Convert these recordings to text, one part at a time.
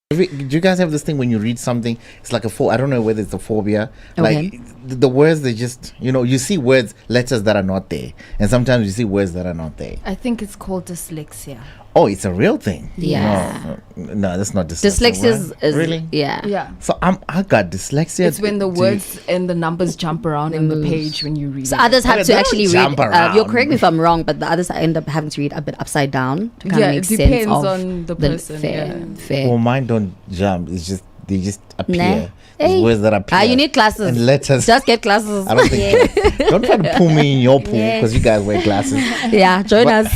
Do you guys have this thing when you read something? It's like I don't know whether it's a phobia. Okay. Like the words, they just, you see letters that are not there, and sometimes you see words that are not there. I think it's called dyslexia. Oh, it's a real thing. Yeah. No, that's not dyslexia. Dyslexia is really. Yeah. So I got dyslexia. It's when the words and the numbers jump around on the page when you read. So it. others have to actually read. You'll correct me if I'm wrong, but the others end up having to read a bit upside down to kind of make sense of. Yeah, it depends on the person. Fair. Well, mine don't jump. It's just they just appear. Nah. There's words that appear. You need glasses and letters. Just get glasses. I don't think. Don't try to pull me in your pool because you guys wear glasses. Yeah, join us.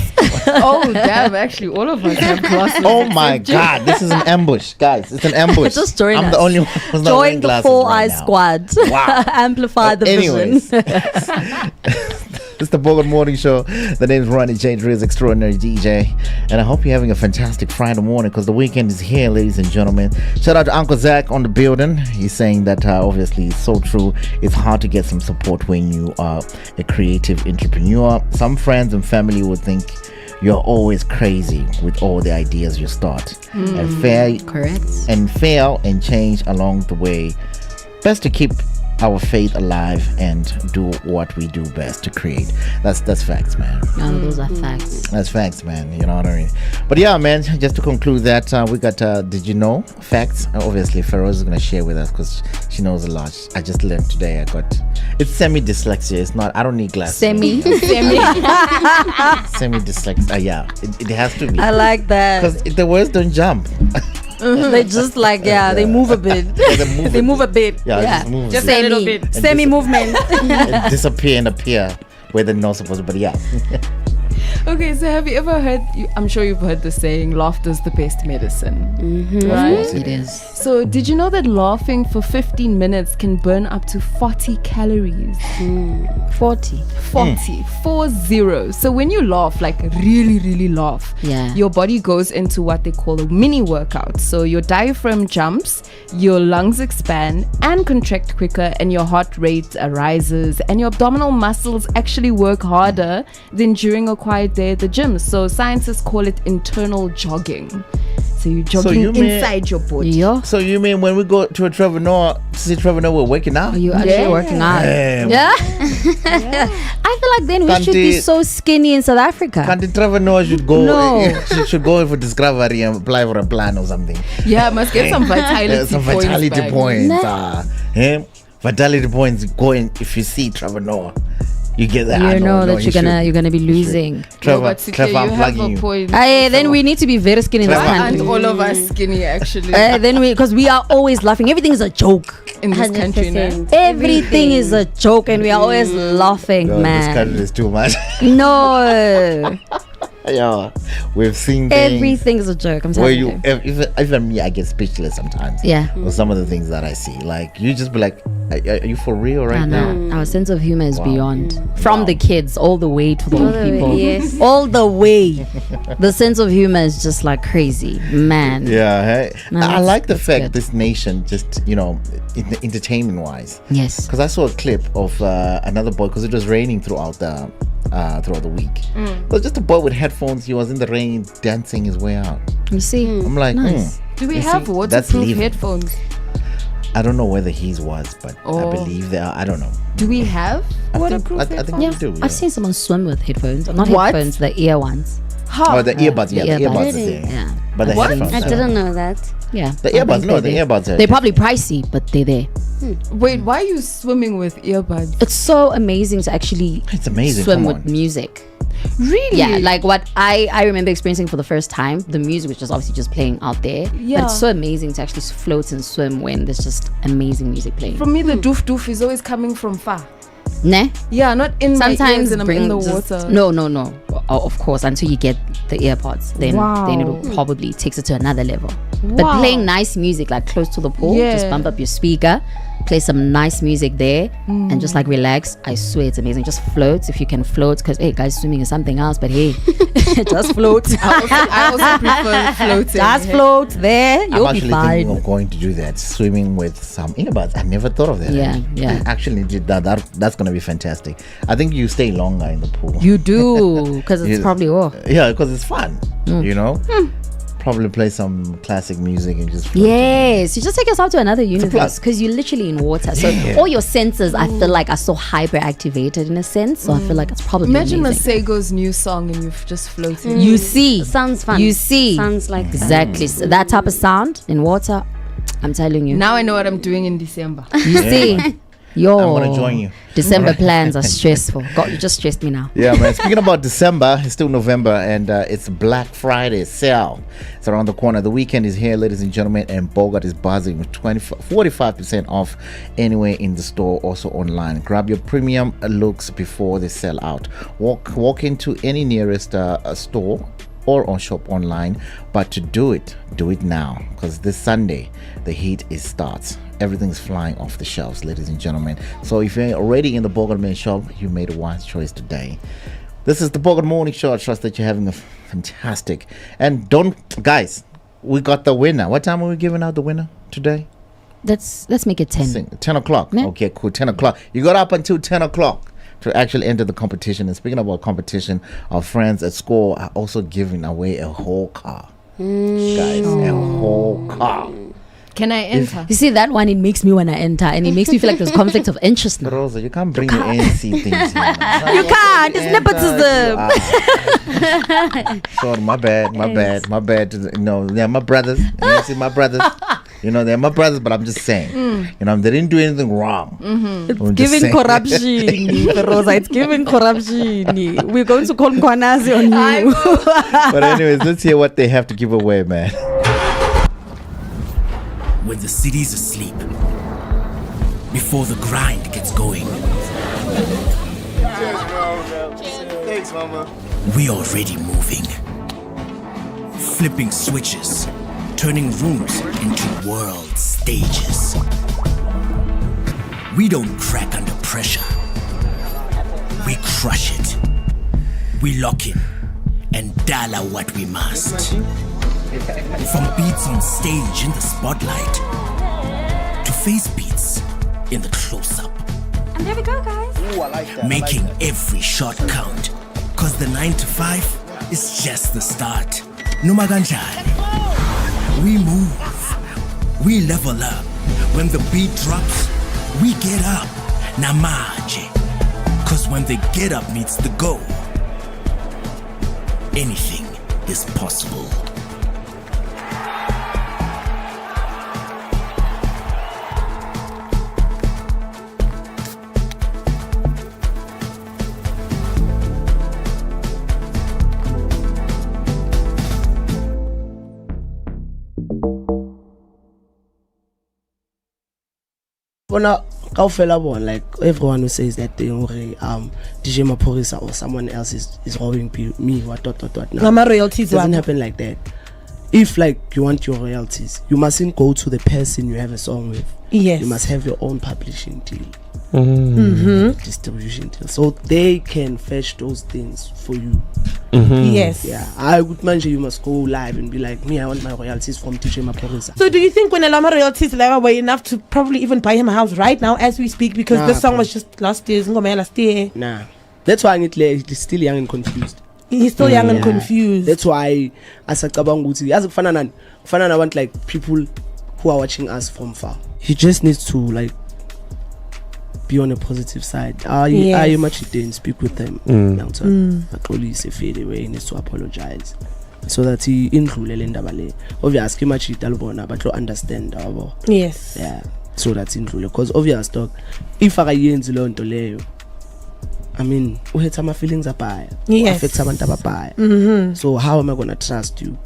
Oh damn! Actually, all of us have glasses. Oh my god, this is an ambush, guys! It's an ambush. Just join us. I'm the only one who's not wearing Join the glasses 4 right Eye now. Squad. Wow. Amplify the Anyways, vision. it's the Bogart Morning Show. The name's Ronnie J. Driz, extraordinary DJ, and I hope you're having a fantastic Friday morning because the weekend is here, ladies and gentlemen. Shout out to Uncle Zach on the building. He's saying that obviously it's so true. It's hard to get some support when you are a creative entrepreneur. Some friends and family would think you're always crazy with all the ideas you start and fail and change along the way. Best to keep our faith alive and do what we do best to create. That's facts, man. No, those are facts. That's facts, man. You know what I mean? But yeah, man, just to conclude that, we got did you know facts? Obviously Feroz is going to share with us because she knows a lot. I just learned today it's semi-dyslexia. It's not, I don't need glasses. Semi-dyslexia. Yeah, it has to be. I like that. Because the words don't jump. They just like, they move a bit. They move a bit. Yeah. Just a little bit. Semi movement. And disappear and appear where they're not supposed to, but yeah. Okay, so have you ever heard, I'm sure you've heard the saying, laughter's the best medicine. Right? Of course It is. So did you know that laughing for 15 minutes can burn up to 40 calories? 40. 40. So when you laugh, like really, really laugh, your body goes into what they call a mini workout. So your diaphragm jumps, your lungs expand and contract quicker, and your heart rate rises, and your abdominal muscles actually work harder than during a quiet day at the gym. So scientists call it internal jogging. So you're jogging inside your body. Yeah. So you mean when we go to Trevor Noah to see Trevor Noah, we're working out? Are you actually working out? Yeah. I feel like then we should be so skinny in South Africa. Can't Trevor Noah should go? No. should go for discovery and apply for a plan or something. Yeah, must get some vitality Some points. vitality points. Vitality points going if you see Trevor Noah. You get that. You know that you're gonna be losing. Trevor, Trevor, I'm you have plugging a point. Then we need to be very skinny in this Why country. aren't all of us skinny actually Because we are always laughing. Everything is a joke. in this country now? 100%. Everything is a joke, and we are always laughing, This man. country is too much. No, Yeah, we've seen things everything is a joke. I'm where telling you. even me, I get speechless sometimes. Yeah. With some of the things that I see, like you just be like, are you for real right now? Our sense of humor is Wow. beyond. From the kids all the way to the old the way, people. yes. All the way. The sense of humor is just like crazy, man. Yeah, hey. No, I that's- like the that's fact good. this nation just, entertainment wise, Yes. because I saw a clip of another boy, because it was raining throughout the week. It was just a boy with headphones. He was in the rain dancing his way out. You see? I'm like, Nice. Do we You have see, that's waterproof leaving. headphones? I don't know whether his was, but I Oh. believe there are. I don't know. Do we have waterproof I think headphones? we Yeah, do. I've seen someone swim with headphones. Not What? headphones, the ear ones. How? Oh, the earbuds. Yeah, the earbuds Really? are there. Yeah. But the What? headphones. I are- didn't know that. Yeah. The I think earbuds. No, they're the there. earbuds are. They're probably pricey, but they're there. Wait, why are you swimming with earbuds? It's so amazing to actually It's amazing. swim Come with on. music. Really? Yeah, like what I remember experiencing for the first time, the music was just obviously just playing out there. Yeah. But it's so amazing to actually float and swim when there's just amazing music playing. For me, the doof doof is always coming from far. Nah? Yeah, not in my Sometimes ears and I'm bring in the just- water. No. Of course, until you get the earpods, then Wow. it'll probably takes it to another level. Wow. But playing nice music like close to the pool, Yeah. just bump up your speaker, play some nice music there, and just like relax. I swear it's amazing. Just float if you can float, because hey, guys, swimming is something else. But hey, just float. I also prefer floating. Just float there. I'm You'll be actually thinking fine. of going to do that, swimming with some earbuds. I never thought of that. Yeah, yeah. I actually did that. That's gonna be fantastic. I think you stay longer in the pool. You do, because it's Yeah. probably Yeah, because it's fun. You know. Probably play some classic music and just Yes, you just take yourself to another universe because you're literally in water. So all your senses, I feel like, are so hyperactivated in a sense. So I feel like it's probably Imagine amazing. Masego's new song and you've just floated. You see, Sounds fun. You see, Sounds like exactly so that type of sound in water. I'm telling you. Now I know what I'm doing in December. You see, yo, I'm gonna join you. December plans are stressful. God, you just stressed me now. Yeah, man. Speaking about December, it's still November, and it's Black Friday sale. It's around the corner. The weekend is here, ladies and gentlemen, and Bogart is buzzing with 45% off anywhere in the store, also online. Grab your premium looks before they sell out. Walk into any nearest store or on shop online, but to do it now, because this Sunday the heat starts. Everything's flying off the shelves, ladies and gentlemen. So if you're already in the Bogart main shop, you made a wise choice today. This is the Bogart Morning Show. I trust that you're having a fantastic, and guys, we got the winner. What time are we giving out the winner today? Let's make it 10. 10 o'clock. Yeah. Okay, cool. 10 o'clock. You got up until 10 o'clock to actually enter the competition. And speaking about competition, our friends at Score are also giving away a whole car. Guys, a whole car. Can I enter? You see that one? It makes me want to enter, and it makes me feel like there's conflict of interest now. Rosa, you can't bring your ANC things here. You can't. It's nepotism. Sorry, my bad. No, they're my brothers. You see, my brothers. You know, they're my brothers, but I'm just saying. You know, they didn't do anything wrong. It's giving corruption, Rosa. It's giving corruption. We're going to call Mkwanazi on you. But anyways, let's hear what they have to give away, man. When the city's asleep, before the grind gets going. Thanks, Mama. We already moving. Flipping switches, turning rooms into world stages. We don't crack under pressure. We crush it. We lock in and dollar what we must. From beats on stage in the spotlight to face beats in the close-up. And there we go, guys. Ooh, I like that. Making every shot count. Cause the 9 to 5 is just the start. Noma kanjani. We move. We level up. When the beat drops, we get up. Namaje. Cause when the get up meets the go, anything is possible. Like everyone who says that thing, DJ Maporisa or someone else is robbing me, what. No, My royalties doesn't happen like that. If like you want your royalties, you mustn't go to the person you have a song with. Yes. You must have your own publishing deal, distribution deal, so they can fetch those things for you. Yes. Yeah, I would mention you must go live and be like, me, I want my royalties from DJ Maporisa. So do you think when Alama royalties were enough to probably even buy him a house right now as we speak, because Nah, this song bro. was just last year? Nah, that's why he's still young and confused. He's still young and Yeah. confused. That's why as a Kabanguti, as a Fananan, I want like people who are watching us from far. He just needs to like be on a positive side. Yes. I much didn't speak with them. Actually, say fade away. He needs to apologize so that he indlulele indaba le. Obviously, much italbona, but to understand abo. Yes. Yeah, so that's indlule. Because obvious dog, if I yenzi lo nto leyo, I mean, uhetha my feelings abaya. Yes. Affect abantu ababaya. So how am I gonna trust you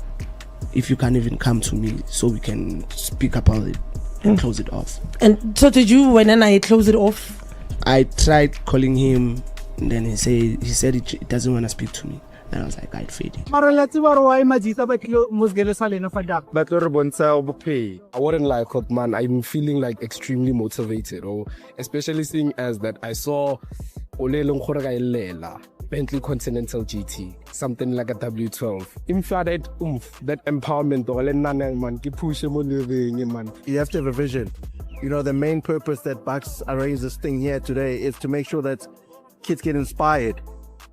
if you can't even come to me so we can speak about it and close it off? And so did you, when I close it off? I tried calling him, and then he said he doesn't want to speak to me. And I was like, I'd fade it. I wouldn't lie, cause man, I'm feeling like extremely motivated, or especially seeing as that I saw Bentley Continental GT, something like a W12. That empowerment, man. You have to have a vision. You know, the main purpose that Bucks arranged this thing here today is to make sure that kids get inspired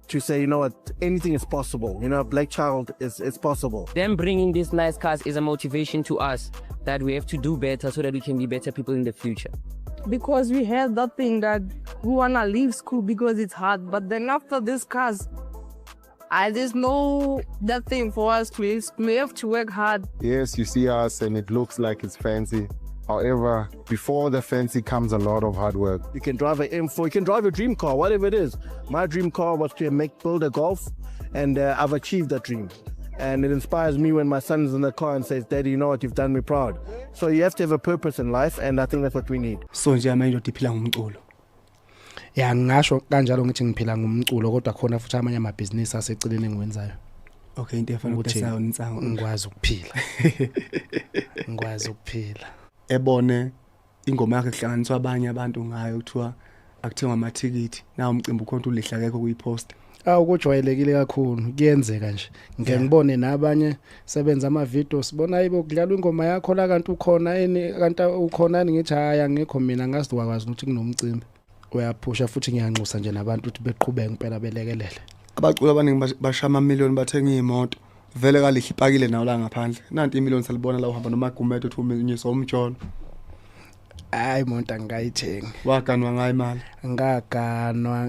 to say, you know what, anything is possible. You know, a black child is possible. Them bringing these nice cars is a motivation to us that we have to do better so that we can be better people in the future. Because we had that thing that we wanna leave school because it's hard, but then after these cars, there's no that thing for us to we have to work hard. Yes, you see us and it looks like it's fancy. However, before the fancy comes a lot of hard work. You can drive an M4, you can drive a dream car, whatever it is. My dream car was to build a Golf, and I've achieved that dream. And it inspires me when my son is in the car and says, Daddy, you know what, you've done me proud. So you have to have a purpose in life, and I think that's what we need. So nje manje udiphila ngumculo. Ya ngisho kanjalo ngithi ngiphila ngumculo kodwa khona futhi amanye amabhizinisi aseceleni engiwenzayo. Okay, into efana ukutesa unsango ngikwazi ukuphila. Ngikwazi ukuphila. Ebone ingoma yakhe kuhlanganiswa abanye abantu ngayo kuthiwa akuthengwa amathikithi na umcimbi ukhonto ulihla akekho kuyipost. Ukujwayelekile kakhulu kuyenzeka nje ngeke ngibone nabanye sebenza ama video sibona ayibo kudlala ingoma yakho la kanti ukhona kanti ukhona ngithi haya ngekho mina ngazi wakwazi ukuthi kunomcimbi uyaphusha futhi ngiyanxusa nje nabantu ukuthi beqhubeke impela belekelele. Abaculi abaningi bashama amamiliyoni bathenga imoto vele kalihle ipakile nawo la ngaphandle nanti imiliyoni salibona la uhamba nomagumedo uthi uminyisa umtsholo. Hayi monta ngayithenga waganwa ngayi imali ngaganwa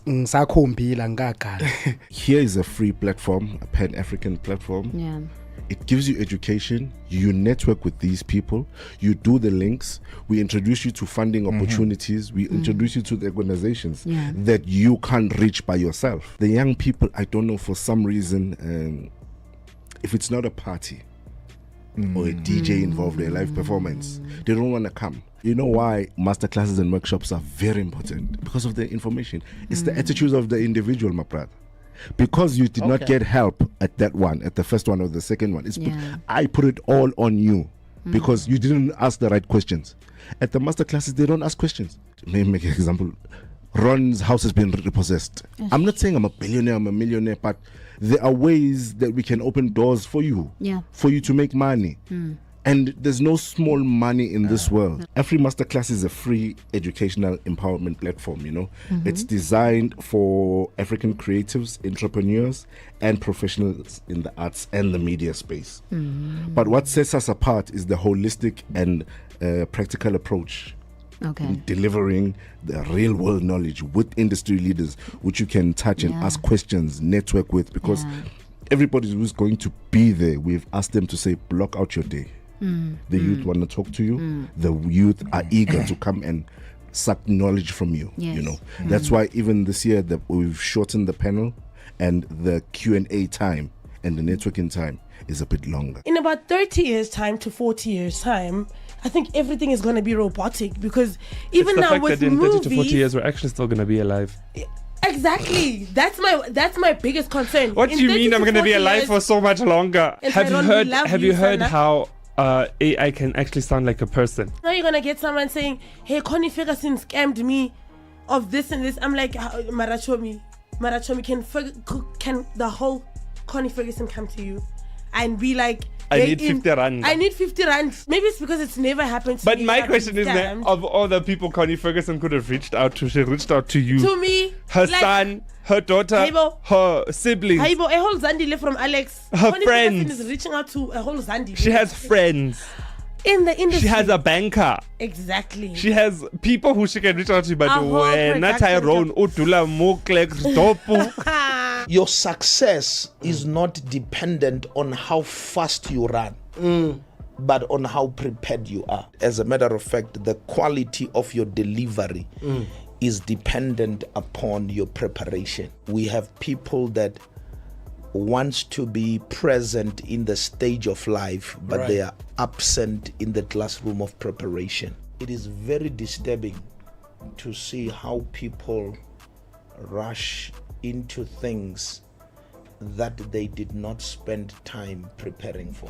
ngisakhombila ngaganwa. Here is a free platform, a pan-African platform. Yeah. It gives you education, you network with these people, you do the links, we introduce you to funding opportunities, we introduce you to the organizations that you can't reach by yourself. The young people, I don't know, for some reason, if it's not a party or a DJ involved in a live performance, they don't want to come. You know why masterclasses and workshops are very important? Because of the information. It's the attitudes of the individual, my brother. Because you did not get help at that one, at the first one or the second one. I put it all on you because you didn't ask the right questions. At the masterclasses, they don't ask questions. Let me make an example. Ron's house has been repossessed. I'm not saying I'm a billionaire, I'm a millionaire, but there are ways that we can open doors for you, for you to make money. And there's no small money in this world. Every masterclass is a free educational empowerment platform, you know. It's designed for African creatives, entrepreneurs, and professionals in the arts and the media space. But what sets us apart is the holistic and practical approach. In delivering the real world knowledge with industry leaders, which you can touch and ask questions, network with, because everybody who's going to be there, we've asked them to say, block out your day. The youth want to talk to you. The youth are eager to come and suck knowledge from you. You know, that's why even this year that we've shortened the panel and the Q&A time and the networking time is a bit longer. In about 30 years time to 40 years time, I think everything is going to be robotic, because even now with in movies, 30 to 40 years we're actually still going to be alive. Exactly. That's my biggest concern. What do you mean I'm going to be alive for so much longer? Have you heard how AI can actually sound like a person? Now you're gonna get someone saying, "Hey, Connie Ferguson scammed me of this and this." I'm like, Marachomi, can the whole Connie Ferguson come to you and be like, I need 50 rand. I need 50 rand. Maybe it's because it's never happened to me. But my question is, of all the people Connie Ferguson could have reached out to, she reached out to you. To me. Her son, her daughter, her siblings. A whole Zandile from Alex. Her Connie friends. Ferguson is reaching out to a whole Zandile. She has friends. In the industry. She has a banker. Exactly. She has people who she can reach out to, but not Tyrone, Utula, Moklek, Stopu. Your success is not dependent on how fast you run, but on how prepared you are. As a matter of fact, the quality of your delivery is dependent upon your preparation. We have people that wants to be present in the stage of life, but they are absent in the classroom of preparation. It is very disturbing to see how people rush into things that they did not spend time preparing for.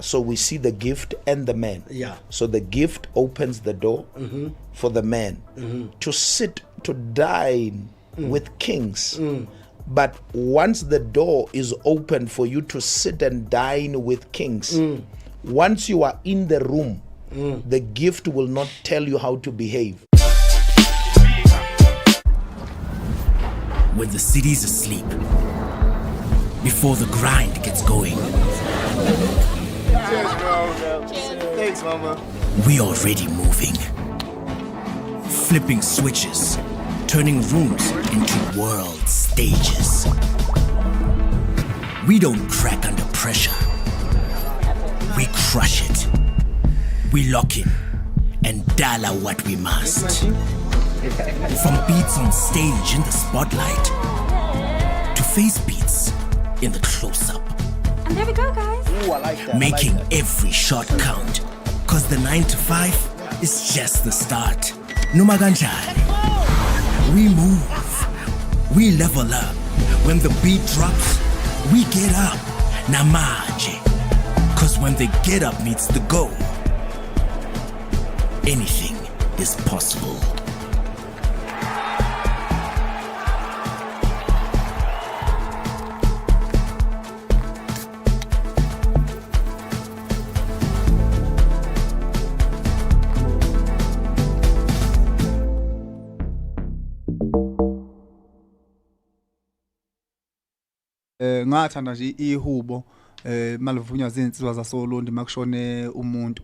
So we see the gift and the man. So the gift opens the door for the man to sit to dine with kings. But once the door is open for you to sit and dine with kings, once you are in the room, the gift will not tell you how to behave. when the city's asleep. Before the grind gets going. Cheers, bro. Thanks, mama. We already moving. Flipping switches, turning rooms into world stages. We don't crack under pressure. We crush it. We lock in and dial out what we must. From beats on stage in the spotlight to face beats in the close-up. And there we go, guys. Ooh, I like that. Making every shot count. Cause the 9 to 5 is just the start. Noma kanjani. We move. We level up. When the beat drops, we get up. Namaje. Cause when the get up meets the go, anything is possible. Ngathanda nje ihubo malivunywa izinsizwa zasoLondi makushone umuntu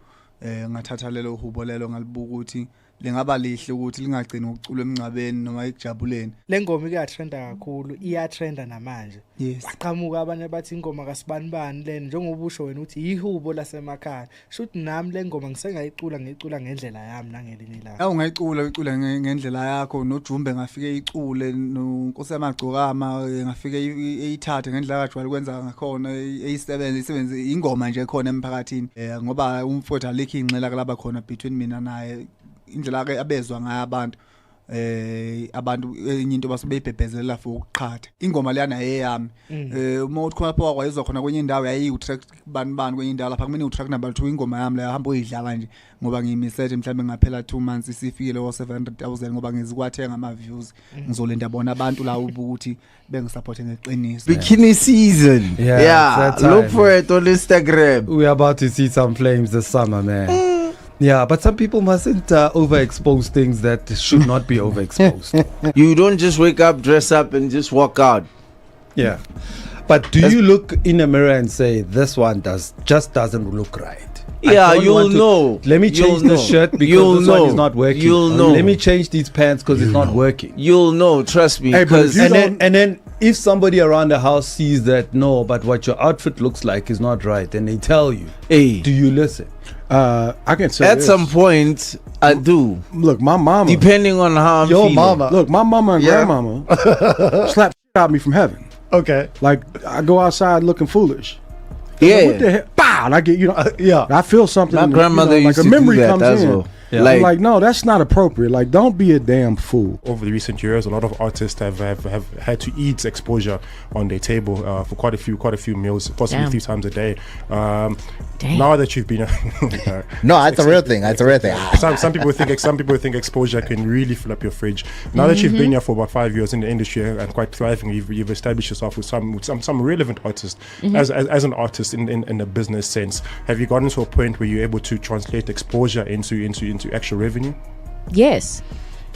ngathatha lelo hubo lelo ngalibuka ukuthi lengaba lihle ukuthi lingagcini ukucula emncabeni noma ekujabuleni. Le ngoma iyatrenda kakhulu, iyatrenda namanje. Yes. Waqhamuka abanye bathi ingoma kaSibanibani lena njengoba usho wena uthi ihubo lasemakhaya. Shothi nami le ngoma ngisengayicula ngendlela yami nangelinye ilanga. Awu ngayicula ngendlela yakho noJumbe ngafike icule noNkosi yamagcokama ngafike eyithathe ngendlela kajwayele kwenza ngakhona eyisebenze ingoma nje khona emphakathini ngoba umfowethu alikho inxela kulaba khona between mina naye indlela ke abezwa ngayo abantu enye into basebeyibhebhezelela for ukuqhatha ingoma leyana eyami uma uthi khona pha kwayizwa khona kwenye indawo yayiyi-track bani kwenye indawo lapha kumele u-track number 2 ingoma yami leyo hamba uyidlala nje ngoba ngiyimisele mhlawumbe ngaphela 2 months isifikile ko-700,000 ngoba ngizikwathenga ama-views ngizolinda bona abantu la ukuthi bengisupporte ngeqiniso. Bikini season. Yeah. Look for it on Instagram. We're about to see some flames this summer, man. Yeah, but some people mustn't overexpose things that should not be overexposed. You don't just wake up, dress up, and just walk out. Yeah. But do you look in a mirror and say, this one just doesn't look right? Yeah, you'll know. Let me change the shirt because this one is not working. You'll know. Let me change these pants because it's not working. You'll know, trust me. Hey, and then if somebody around the house sees that, no, but what your outfit looks like is not right, and they tell you, hey, do you listen? I can say at this. some point I do. Look, my mama, depending on how I'm your feeling. mama. Look, my mama and grandmama slapped shit out of me from heaven. Okay, like I go outside looking foolish. Yeah, like, what the hell? Pow! And I get yeah. I feel something. My grandmother used like to a memory do that comes as in. well. Yeah. I'm like, no, that's not appropriate. Like, don't be a damn fool. Over the recent years, a lot of artists have had to eat exposure on their table for quite a few meals, possibly 3 times a day. Now that you've been, no, it's a real thing. It's a real thing. Some people think exposure can really fill up your fridge. Now that you've been here for about 5 years in the industry and quite thriving, you've established yourself with some relevant artists. As an artist in a business sense, have you gotten to a point where you're able to translate exposure into actual revenue? Yes,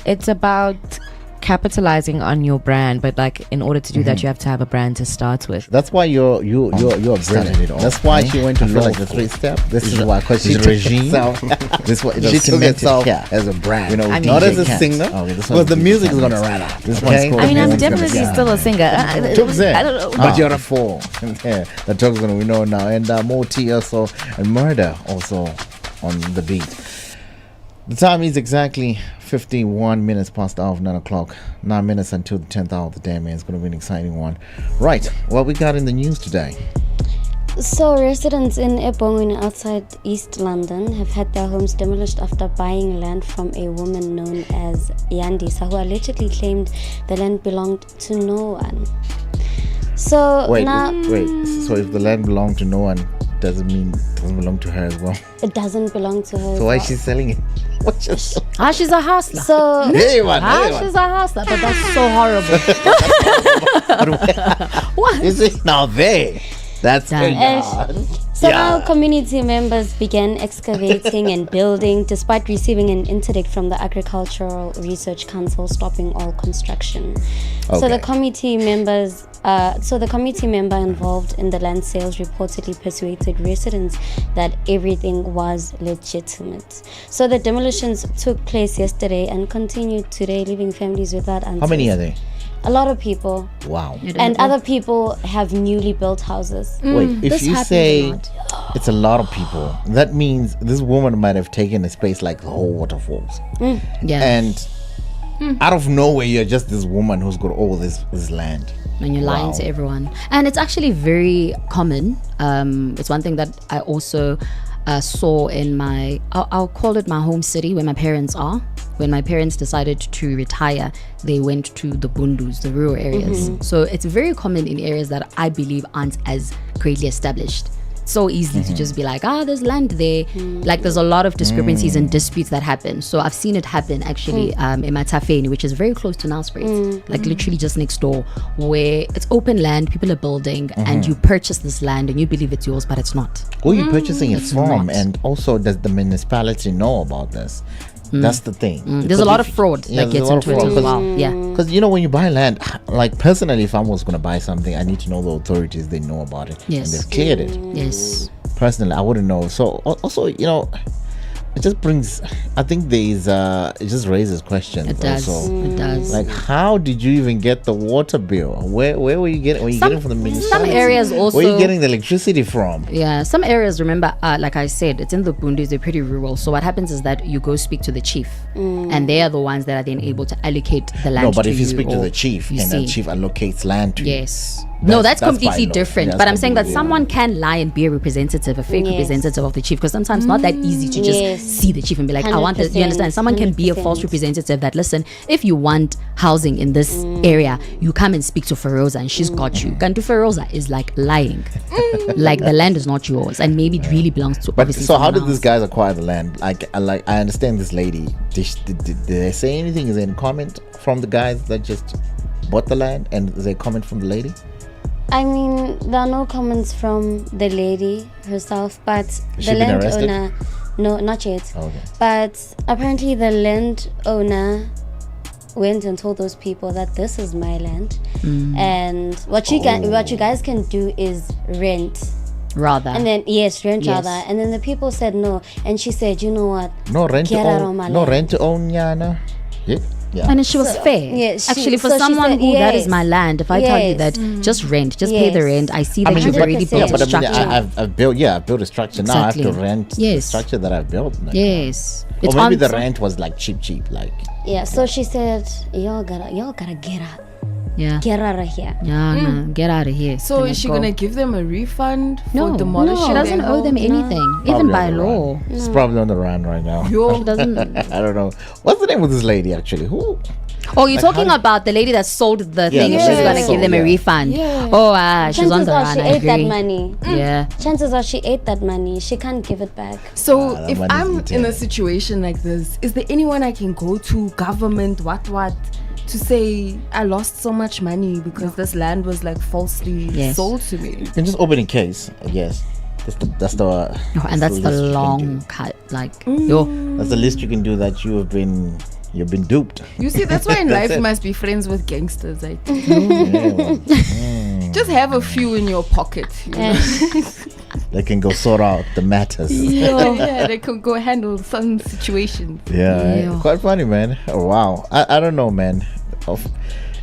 it's about capitalizing on your brand, but like in order to do that, you have to have a brand to start with. That's why you're brilliant. That's why she went to like the 3-step. This is why, because she took herself. This what she took herself as a brand. You know, I mean, not as a singer. But the music is gonna run out. This one's I mean, I'm definitely still a singer. I don't know. But you're a 4. Yeah, the talk's gonna we know now, and Moti also and Murder also on the beat. The time is exactly 51 minutes past the hour of 9 o'clock. 9 minutes until the 10th hour of the day, man. It's going to be an exciting one. Right, what we got in the news today? So, residents in Ebongweni outside East London have had their homes demolished after buying land from a woman known as Yandisa, who allegedly claimed the land belonged to no one. So wait. So if the land belonged to no one, doesn't mean it doesn't belong to her as well. It doesn't belong to her. So why is she selling it? She's a hustler. So she's a hustler, but that's so horrible. What is it now there? That's So now community members began excavating and building despite receiving an interdict from the Agricultural Research Council stopping all construction. So the committee members the committee member involved in the land sales reportedly persuaded residents that everything was legitimate. So the demolitions took place yesterday and continued today, leaving families without answers. How many are they? A lot of people. Wow. And other people have newly built houses. Wait, if you say it's a lot of people, that means this woman might have taken a space like the whole waterfalls. Yeah. And out of nowhere, you're just this woman who's got all this land. And you're lying to everyone. And it's actually very common. It's one thing that I also saw in my, I'll call it my home city, where my parents are. When my parents decided to retire, they went to the bundus, the rural areas. So it's very common in areas that I believe aren't as greatly established. So easy to just be like, there's land there. Like there's a lot of discrepancies and disputes that happen. So I've seen it happen actually in Matafeni, which is very close to Nelspruit, like literally just next door, where it's open land, people are building, and you purchase this land and you believe it's yours, but it's not. Who are you purchasing it from? And also, does the municipality know about this? That's the thing. There's a lot of fraud that gets into it as well. Yeah. Because, when you buy land, like personally, if I was going to buy something, I need to know the authorities, they know about it. Yes. And they've cleared it. Yes. Personally, I wouldn't know. So, also, it just brings, I think it just raises questions. It does. Also. It does. Like, how did you even get the water bill? Where were you getting? Were you getting from the municipality? Some areas also. Where are you getting the electricity from? Yeah, some areas, remember, like I said, it's in the bundis, they're pretty rural. So what happens is that you go speak to the chief, and they are the ones that are then able to allocate the land. No, but to if you speak to the chief and the chief allocates land to you. Yes. No, that's completely different. Yeah, but I'm saying that someone can lie and be a representative, a fake representative of the chief, because sometimes not that easy to just see the chief and be like, I want this. You understand? Someone can be a false representative that, listen, if you want housing in this area, you come and speak to Feroza and she's got you. Gantu Feroza is like lying. Like the land is not yours and maybe it really belongs to But so how did these guys acquire the land? Like I understand this lady. Did they say anything? Is there any comment from the guys that just bought the land, and is there a comment from the lady? I mean, there are no comments from the lady herself, but Has the she been landowner, arrested? no, not yet. Okay. But apparently, the landowner went and told those people that this is my land, and what you guys can do is rent. Rather. And then rather. And then the people said no, and she said, you know what? No rent to Get out of own. my No land. rent to own, Yana. Yeah. And she was fair. Yes, actually, for someone who that is my land, if I tell you that just rent, just pay the rent, I see that you've already built a structure. I've built a structure. Now I have to rent the structure that I've built. Yes. Or maybe the rent was like cheap, like. Yeah, so she said, y'all gotta get out. Yeah. Get out of here. Yeah, get out of here. So is she gonna give them a refund for No, demolishing? she doesn't owe them anything, even by law. It's probably on the run right now. She doesn't. I don't know. What's the name of this lady actually? Who? Oh, you're talking about the lady that sold the thing. the She's lady gonna that give them a sold, refund. Yeah. Oh, she's on Chances the are run. she I ate that agree. money. Yeah. Chances are she ate that money. She can't give it back. So that if money's I'm eaten. in a situation like this, is there anyone I can go to, government, what, to say I lost so much money because this land was like falsely sold to me? You can just open a case, I guess. That's the And that's the least you can long do. cut. Like, That's the least you can do, that you've been duped. You see, that's why in That's life you it. must be friends with gangsters, I think. Yeah, well, Just have a few in your pocket. You know? they can go sort out the matters. Yeah, they can go handle some situations. Yeah, quite funny, man. Oh, wow. I don't know, man.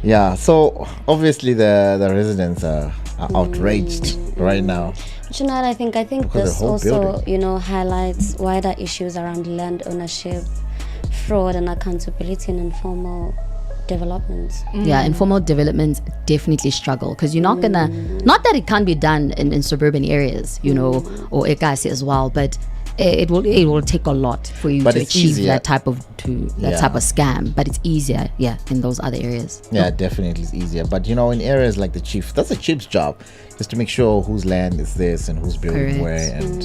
Yeah, so obviously the residents are outraged right now. But you know what I think? I think Because this the whole also, building. highlights wider issues around land ownership, fraud, and accountability in informal developments. Yeah, informal developments definitely struggle because you're not gonna, not that it can't be done in suburban areas, or Ekasi as well, but it will take a lot for you But to it's achieve easier. that type of scam. But it's easier, in those other areas. Yeah, definitely it's easier. But in areas like the chief, that's a chief's job, just to make sure whose land is this and who's building where, and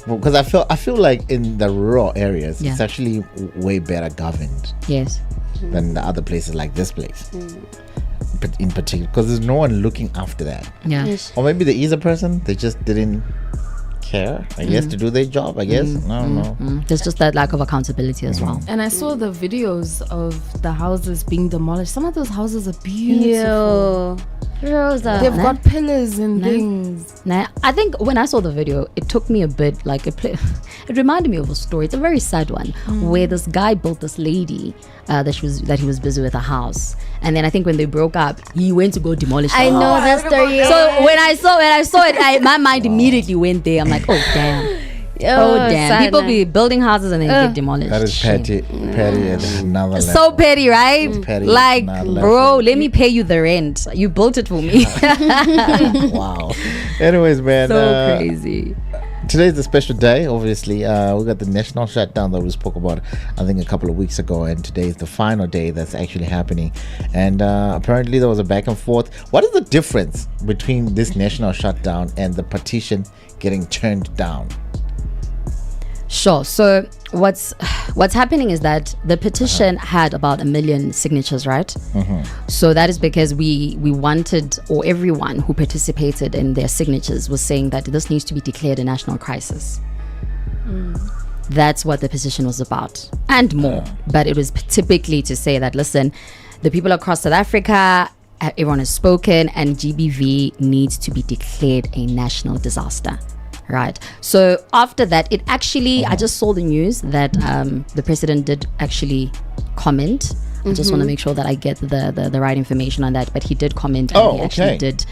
because I feel like in the rural areas it's actually way better governed Yes. than the other places like this place. in particular, because there's no one looking after that. Yeah. Yes. Or maybe there is a person, they just didn't care, I guess, to do their job, I guess. I don't know. There's just that lack of accountability as well. And I saw the videos of the houses being demolished. Some of those houses are beautiful. Rosa. They've got pillars and things. Nah, I think when I saw the video, it took me a bit like it reminded me of a story. It's a very sad one where this guy built this lady that he was busy with a house, and then I think when they broke up, he went to go demolish. I know that story. So when I saw it, my mind immediately went there. I'm like, oh damn. Oh damn! sad, People man. be building houses and then get demolished. That is petty at another level. So petty, right? Petty like, at another bro, level. let me pay you the rent. You built it for me. Wow. Anyways, man. So crazy. Today's a special day, obviously. We got the national shutdown that we spoke about, I think, a couple of weeks ago, and today is the final day that's actually happening. And apparently there was a back and forth. What is the difference between this national shutdown and the petition getting turned down? Sure. So what's happening is that the petition had about 1 million signatures, right? So that is because we wanted, or everyone who participated in their signatures was saying that this needs to be declared a national crisis. That's what the petition was about, and more. But it was typically to say that, listen, the people across South Africa, everyone has spoken, and GBV needs to be declared a national disaster. Right. So after that, it actually, I just saw the news that the president did actually comment. I just want to make sure that I get the right information on that. But he did comment, and he actually did.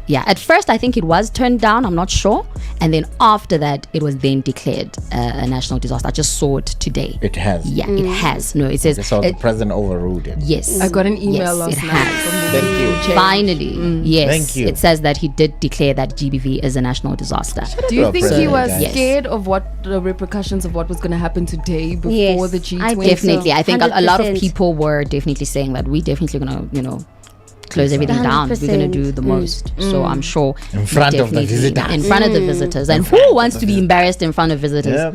Yeah, at first I think it was turned down, I'm not sure, and then after that it was then declared a national disaster. I just saw it today. It has. Yeah, it has. No, it says So the president overruled it. yes. I got an email last it night has. from the Thank you. chair. Finally, yes. Thank you. It says that he did declare that GBV is a national disaster. Do you think he was Yes. scared of what the repercussions of what was going to happen today before Yes, the G20? I Definitely, I think a lot of 100%. people were definitely saying that we definitely gonna, close everything down. We're gonna do the most. So I'm sure In front of the definitely- visitors. in front of the visitors. And who wants to be embarrassed in front of visitors? Yeah.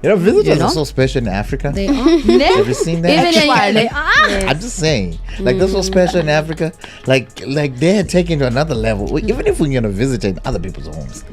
Visitors You know? are so special in Africa. They are. Have you seen that? Even I'm just saying, like, they're so special in Africa. Like they're taken to another level. Even if we're gonna visit in other people's homes.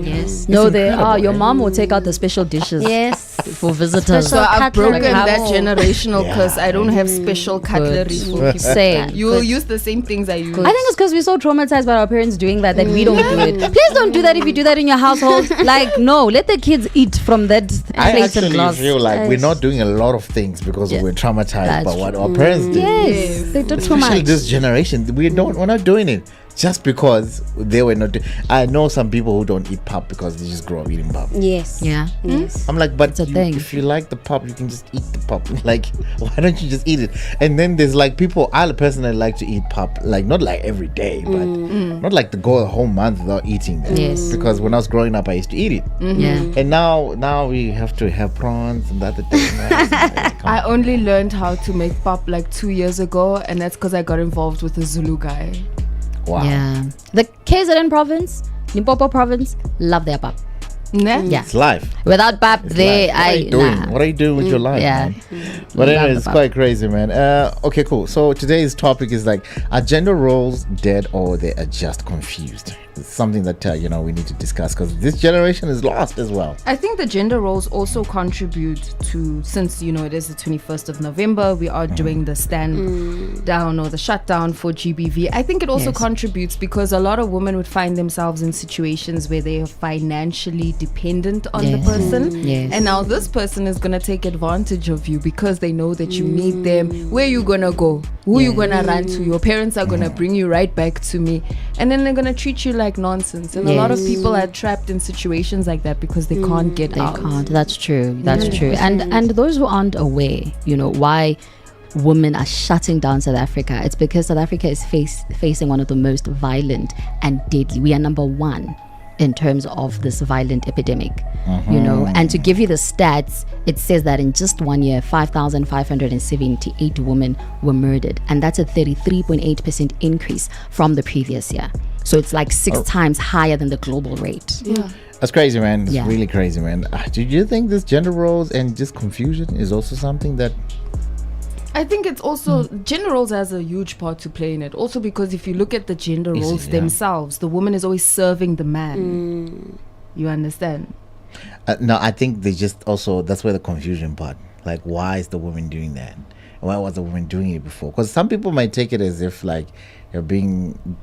yes. No, they incredible, are. Your right? mom will take out the special dishes. Yes. For visitors. So I've broken Like, that how- generational curse. I don't have special cutlery for people. Same. You will use the same things I use. I think it's because we're so traumatized by our parents doing that we don't do it. Please don't do that if you do that in your household. Like, no, let the kids eat from that I plate and actually glass. feel like we're not doing a lot of things because we're traumatized by what our parents did. Yes, they did too Especially much. this generation, we're not doing it just because they were not. I know some people who don't eat pap because they just grow up eating pap. Yes. Yeah. Yes. I'm like, but a thing. if you like the pap, you can just eat the pap. Like, why don't you just eat it? And then there's like people. I personally like to eat pap, like not like every day, but not like to go a whole month without eating them. Yes. Because when I was growing up, I used to eat it. Yeah. And now we have to have prawns and that. I only learned how to make pap like 2 years ago, and that's because I got involved with a Zulu guy. Wow. Yeah. The KZN province, Limpopo province, love their pap. Nah? Yeah. It's life. Without pap, they What are you doing? What are you doing with your life, Yeah. man? But Love anyway, the it's pap. quite crazy, man. Okay, cool. So today's topic is like, are gender roles dead or they are just confused? It's something that we need to discuss because this generation is lost as well. I think the gender roles also contribute to, since it is the 21st of November, we are doing the stand down or the shutdown for GBV. I think it also Yes. contributes because a lot of women would find themselves in situations where they are financially dependent on the Yes. person. Yes. And now this person is going to take advantage of you because they know that you need them. Where you going to go? Who you going to run to? Your parents are going to bring you right back to me. And then they're going to treat you like nonsense. And a lot of Yes. people are trapped in situations like that because they can't get They out. can't. That's true. That's true. And those who aren't aware, why women are shutting down South Africa, it's because South Africa is facing one of the most violent and deadly. We are number one in terms of this violent epidemic, and to give you the stats, it says that in just 1 year 5,578 women were murdered, and that's a 33.8% increase from the previous year. So it's like 6 times higher than the global rate. That's crazy, man. It's Yeah. really crazy, man. Do you think this gender roles and just confusion is also something that I think it's also gender roles has a huge part to play in it. Also because if you look at the gender roles themselves, the woman is always serving the man. You understand? No, I think they just also, that's where the confusion part. Like, why is the woman doing that? Why was the woman doing it before? Because some people might take it as if like you're being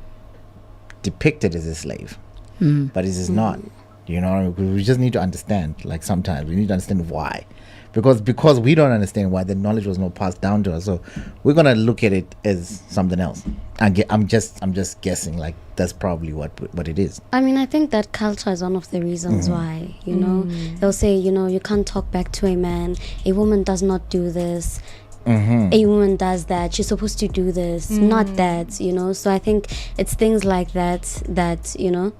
depicted as a slave, but it is not. You know, we just need to understand. Like sometimes we need to understand why, because we don't understand why the knowledge was not passed down to us. So we're gonna look at it as something else. I'm just guessing. Like that's probably what it is. I mean, I think that culture is one of the reasons why. You know, they'll say, you know, you can't talk back to a man. A woman does not do this. A woman does that. She's supposed to do this, not that. You know, so I think it's things like that you know.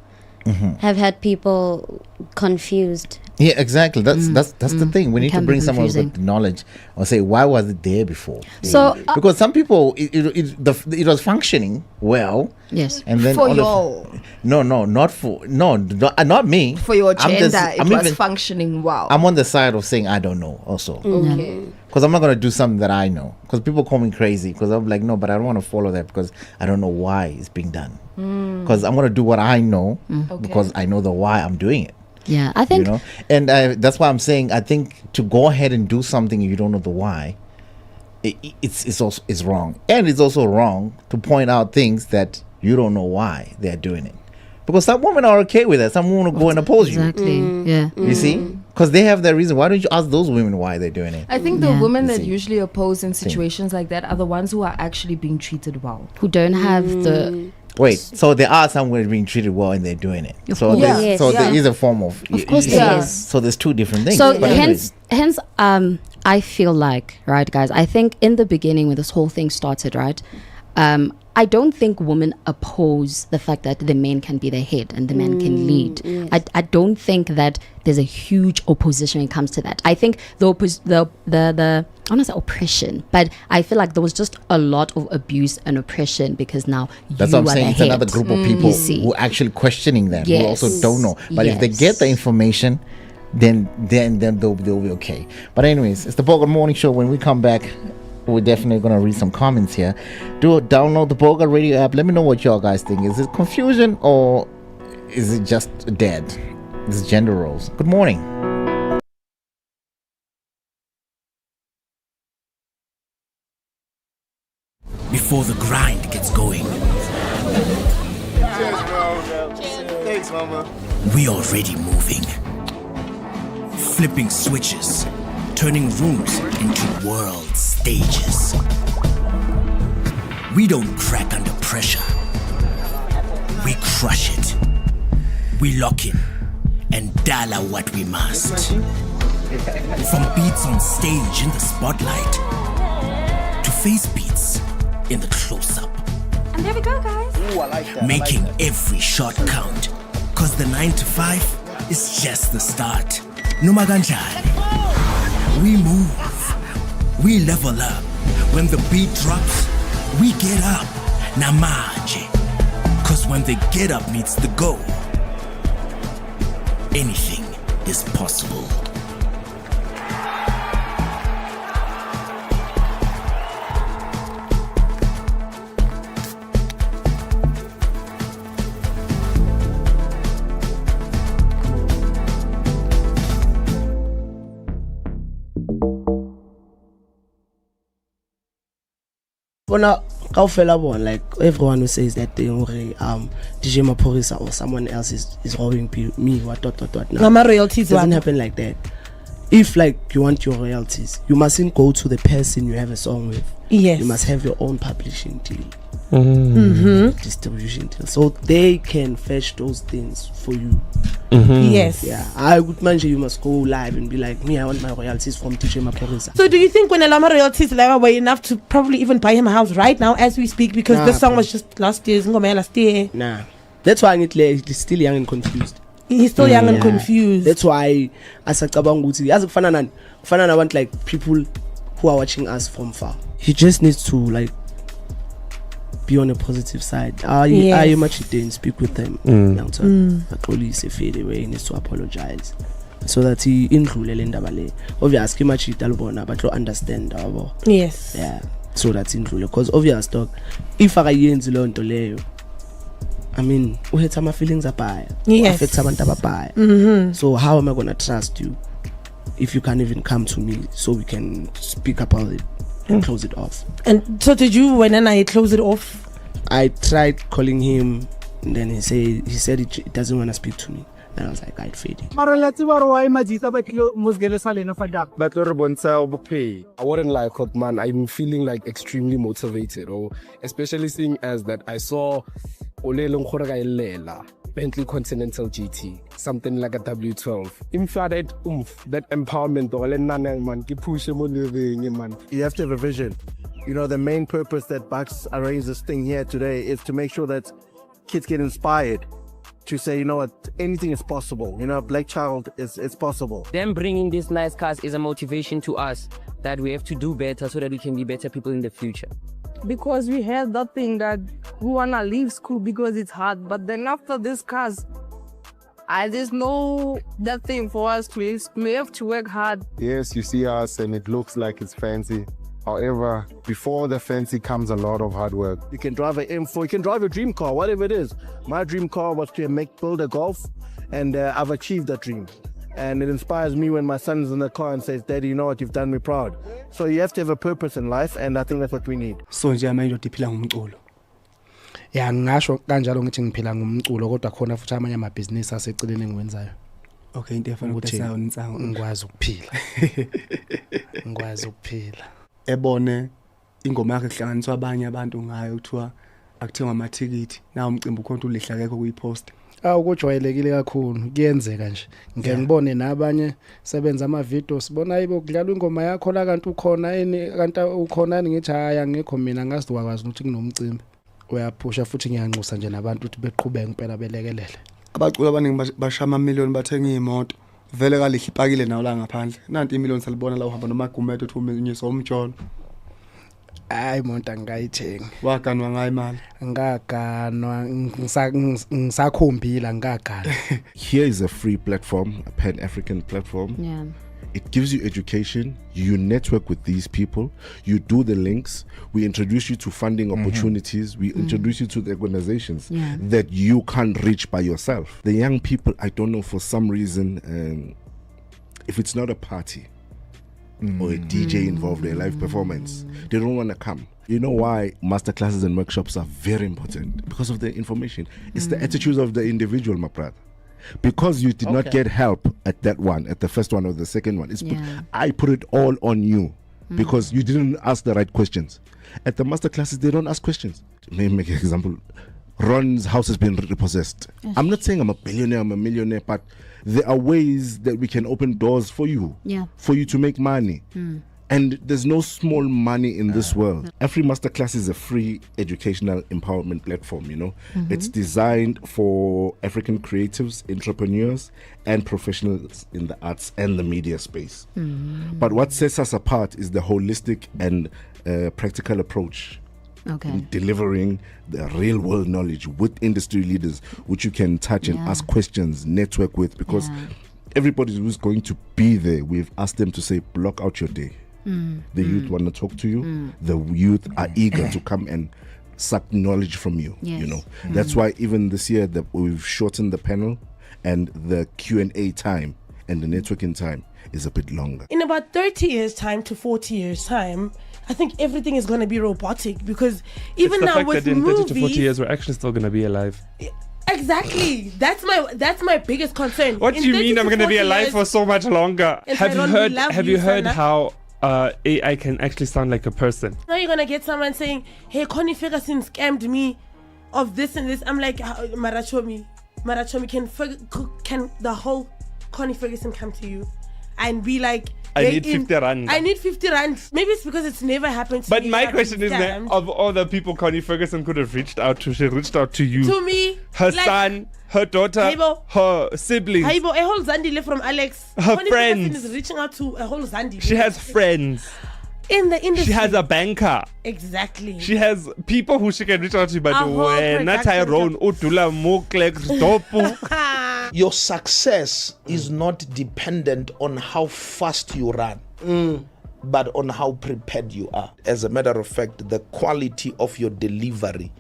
Have had people confused. Yeah, exactly. That's the thing. We need to bring someone with knowledge or say, why was it there before? So because some people it was functioning well. Yes. And then for your not me. For your gender, it was functioning well. I'm on the side of saying I don't know also. Okay. Because I'm not going to do something that I know. Because people call me crazy. Because I'm like, no, but I don't want to follow that because I don't know why it's being done. Because I'm going to do what I know because I know the why I'm doing it. Yeah, I think. You know? And that's why I'm saying I think to go ahead and do something you don't know the why, it's also wrong. And it's also wrong to point out things that you don't know why they're doing it. Because some women are okay with that. Some women will go and oppose you. Exactly. Yeah. You see? Because they have their reason. Why don't you ask those women why they're doing it? I think the women that usually oppose in situations like that are the ones who are actually being treated well. Who don't have the... Wait, so there are some women being treated well and they're doing it. So there is a form of... Of course there is. So there's two different things. So hence, I feel like, right, guys, I think in the beginning when this whole thing started, right, I don't think women oppose the fact that the men can be the head and the man can lead. Yes. I don't think that there's a huge opposition when it comes to that. I think the I don't want to say oppression, but I feel like there was just a lot of abuse and oppression because now that's what I'm saying. It's another group of people who are actually questioning them, who also don't know. But if they get the information, then they'll be okay. But anyways, it's the Bogart Morning Show. When we come back, we're definitely going to read some comments here. Download the Bogart Radio app. Let me know what y'all guys think. Is it confusion or is it just dead? This is gender roles. Good morning. Before the grind gets going, Thanks, mama. we already moving. Flipping switches, turning rooms into world stages. We don't crack under pressure. We crush it. We lock in and dollar what we must. From beats on stage in the spotlight to face beats in the close-up. And there we go, guys. Ooh, I like that. Making every shot count. Cause the 9 to 5 is just the start. Numaganjani. We move. We level up. When the beat drops, we get up. Namaje. Cause when the get up meets the go, anything is possible. Bona kaofela bona, like everyone who says that thing DJ Maphorisa or someone else is robbing me what. Now my royalties doesn't happen like that. If like you want your royalties, you mustn't go to the person you have a song with. Yes, you must have your own publishing deal, distribution deal, so they can fetch those things for you. Yes, yeah. I would mention you must go live and be like, me, I want my royalties from DJ Maphorisa. So do you think when Elama royalties level were enough to probably even buy him a house right now as we speak, because the song was just last year? Nah, that's why he's still young and confused. He's still young and confused. That's why as a kabanguti, as a fanana, I want like people who are watching us from far. He just needs to like be on a positive side. I much didn't speak with them. At all, he fade away. He needs to apologize. so that he indlule le ndaba le obvious ke machita libona but lo understand yabo yes yeah so that's indlule because obvious dog if akayenzi lo nto leyo I mean uhetha ama feelings abaya affect abantu ababaya so how am I going to trust you if you can't even come to me so we can speak about it and close it off? And so did you when I close it off? I tried calling him and then he said he doesn't want to speak to me. And I was like, I'd fade it. I wouldn't lie, man. I'm feeling like extremely motivated, or especially seeing as that I saw Bentley Continental GT, something like a W12. That empowerment, man. You have to have a vision. You know, the main purpose that Bucks arranged this thing here today is to make sure that kids get inspired to say, you know what, anything is possible. You know, Black Child is possible. Them bringing these nice cars is a motivation to us that we have to do better so that we can be better people in the future. Because we had that thing that we wanna leave school because it's hard, but then after this cars, there's no that thing for us to use. We have to work hard. Yes, you see us and it looks like it's fancy. However, before the fancy comes a lot of hard work. You can drive an M4, you can drive a dream car, whatever it is. My dream car was to build a Golf, and I've achieved that dream. And it inspires me when my son's in the car and says, Daddy, you know what, you've done me proud. So you have to have a purpose in life, and I think that's what we need. So nje manje udiphila ngumculo. Yeah, ngisho kanjalo ngithi ngiphila ngumculo kodwa khona futhi amanye amabhizinisi aseceleni engiwenzayo. Okay, into efana ukutesa unsango ngikwazi ukuphila. Ngikwazi ukuphila. Ebone ingoma yakhe kuhlanganiswa abanye abantu ngayo kuthiwa akuthengwa amathikithi na umcimbi ukhona ulihla kekho kuyipost ukujwayelekile kakhulu kuyenzeka nje ngeke ngibone nabanye sebenza ama video sibona ayibo kudlalwa ingoma yakho la kanti ukhona kanti ukhona ngithi haya ngekho mina ngasidwakwazi ukuthi kunomcimbi uyaphusha futhi ngiyanxusa nje nabantu ukuthi beqhubeke impela belekelele abacula abaningi bashama million bathenga imoto vele kalihle ipakile nawo la ngaphandle nanti imillion salibona la uhamba noma gumeto uthi uminyisa umtsholo hayi monta angayithenga waganwa ngayi imali ngaganwa ngisakhombila ngagana. Here is a free platform, a pan-African platform. Yeah. It gives you education, you network with these people, you do the links, we introduce you to funding opportunities, we introduce you to the organizations that you can't reach by yourself. The young people, I don't know, for some reason, if it's not a party or a DJ involved in a live performance, they don't want to come. You know why masterclasses and workshops are very important? Because of the information. It's the attitudes of the individual, my brother. Because you did not get help at that one, at the first one or the second one. I put it all on you because you didn't ask the right questions. At the master classes, they don't ask questions. Let me make an example. Ron's house has been repossessed. Yes. I'm not saying I'm a billionaire, I'm a millionaire, but there are ways that we can open doors for you, for you to make money. And there's no small money in this world. Every masterclass is a free educational empowerment platform, you know. It's designed for African creatives, entrepreneurs, and professionals in the arts and the media space. But what sets us apart is the holistic and practical approach. In delivering the real world knowledge with industry leaders, which you can touch and ask questions, network with, because everybody who's going to be there, we've asked them to say, block out your day. The youth want to talk to you. The youth are eager to come and suck knowledge from you. You know, that's why even this year that we've shortened the panel and the Q&A time and the networking time is a bit longer. In about 30 years time to 40 years time, I think everything is going to be robotic, because even now with that in movies, 30 to 40 years we're actually still going to be alive. Exactly. That's my biggest concern. What do you mean I'm going to be alive for so much longer? Have you heard how AI can actually sound like a person? Now you're gonna get someone saying, "Hey, Connie Ferguson scammed me of this and this." I'm like, Marachomi, can the whole Connie Ferguson come to you and be like, I need 50 rand. I need 50 rand. Maybe it's because it's never happened to me. But my question is, of all the people Connie Ferguson could have reached out to, she reached out to you. To me. Her son, her daughter, her siblings. A whole Zandile from Alex. Her Connie friends. Ferguson is reaching out to a whole Zandile. She has friends. In the industry. She has a banker. Exactly. She has people who she can reach out to, but when Tyrone, Udula, Moklex, Dopu. Your success is not dependent on how fast you run, but on how prepared you are. As a matter of fact, the quality of your delivery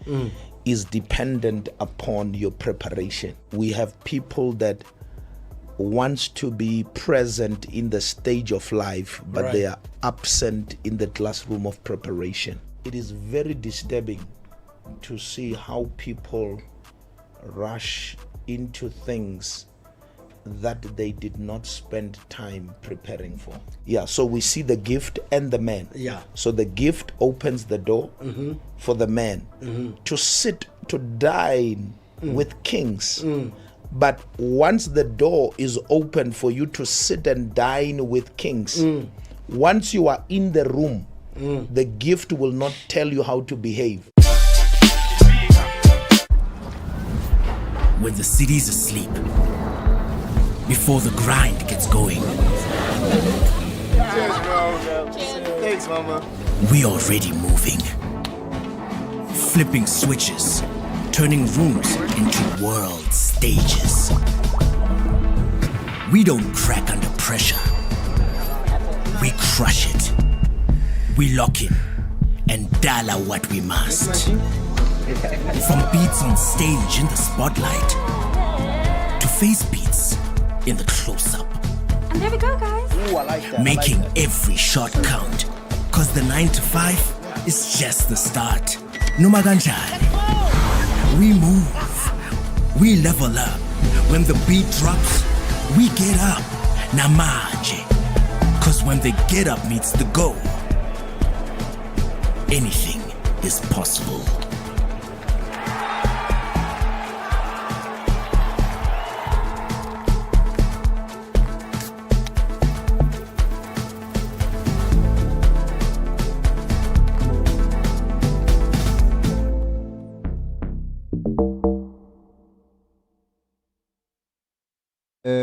is dependent upon your preparation. We have people that wants to be present in the stage of life, but they are absent in the classroom of preparation. It is very disturbing to see how people rush into things that they did not spend time preparing for. Yeah, so we see the gift and the man. Yeah. So the gift opens the door for the man to sit, to dine with kings. But once the door is open for you to sit and dine with kings, once you are in the room, the gift will not tell you how to behave. When the city's asleep, before the grind gets going, Cheers, bro. Thanks, mama. we already moving. Flipping switches, turning rooms into world stages. We don't crack under pressure. We crush it. We lock in and dial out what we must. From beats on stage in the spotlight to face beats in the close-up. And there we go, guys. Ooh, I like that. Making every shot count. Cause the 9 to 5 is just the start. Noma kanjani. We move. We level up. When the beat drops, we get up. Namanje. Cause when the get up meets the go, anything is possible.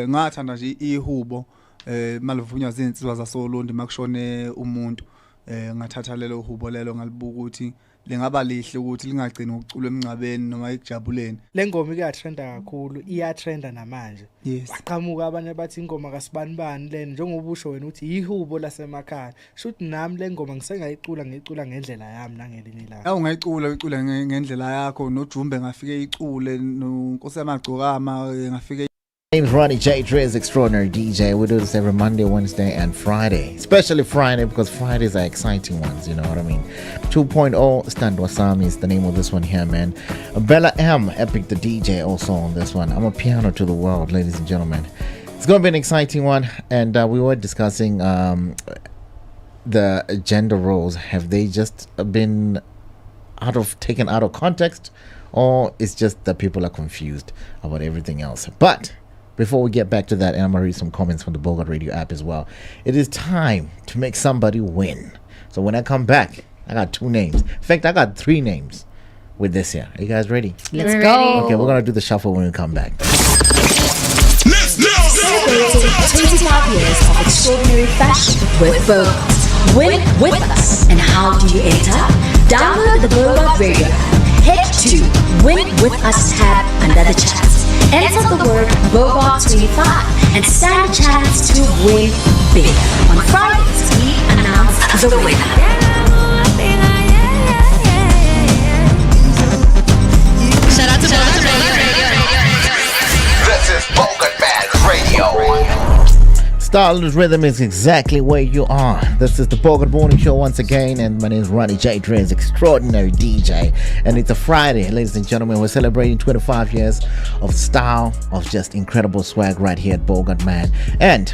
Ngathanda nje ihubo malivunywa izinsizwa zasolundi makushone umuntu ngathatha lelo hubo lelo ngalibuka ukuthi lengaba lihle ukuthi lingagcini ukuculwa emncabeni noma ekujabuleni. Lengoma iyatrenda kakhulu, iyatrenda namanje. Yes. Waqhamuka abanye bathi ingoma kaSibanibani lena njengoba usho wena uthi ihubo lasemakhaya. Shothi nami lengoma ngisengayicula ngicula ngendlela yami nangelinye ilanga. Awu ngayicula ngendlela yakho noJumbe ngafike icule noNkosi yamagcokama ngafike. My name is Ronnie J. Dre's Extraordinary DJ. We do this every Monday, Wednesday, and Friday. Especially Friday, because Fridays are exciting ones, you know what I mean? 2.0 Stand Wasami is the name of this one here, man. Bella M, Epic the DJ, also on this one. I'm a piano to the world, ladies and gentlemen. It's going to be an exciting one. And we were discussing the gender roles. Have they just been taken out of context? Or it's just that people are confused about everything else? But before we get back to that, and I'm going to read some comments from the Bogart Radio app as well. It is time to make somebody win. So when I come back, I got 2 names. In fact, I got 3 names with this here. Are you guys ready? Let's go. Okay, we're going to do the shuffle when we come back. Let's go! Celebrating 25 years of extraordinary fashion with Bogart. Win with us. And how do you enter? Download the Bogart Radio app. Head to Win With Us tab under the chat. Enter the word Bogart 25 and stand a chance to win big. On Fridays, we announce the winner. Shout out to Bogart Radio. This is Bogart Radio. Starless Rhythm is exactly where you are. This is the Bogart Morning Show once again, and my name is Ronnie J. Dre's Extraordinary DJ. And it's a Friday, ladies and gentlemen. We're celebrating 25 years of style, of just incredible swag right here at Bogart, man. And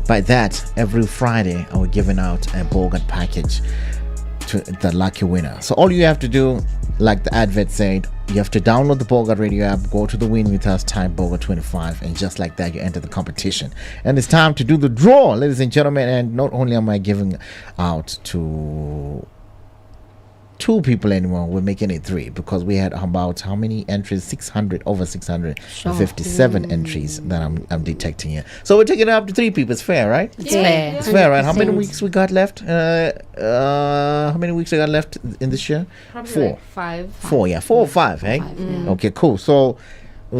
by that, every Friday, we're giving out a Bogart package to the lucky winner. So all you have to do, like the advert said, you have to download the Bogart Radio app, go to the Win With Us, type Bogart 25, and just like that, you enter the competition. And it's time to do the draw, ladies and gentlemen. And not only am I giving out to 2 people anymore, we're making it 3, because we had about how many entries? Over 657 entries that I'm detecting here. So we're taking it up to 3 people. It's fair, right? It's fair. It's fair, right? How many weeks we got left? How many weeks we got left in this year? Probably 4. like 5. 4, yeah. 4 or 5, eh? Yeah. Okay, cool. So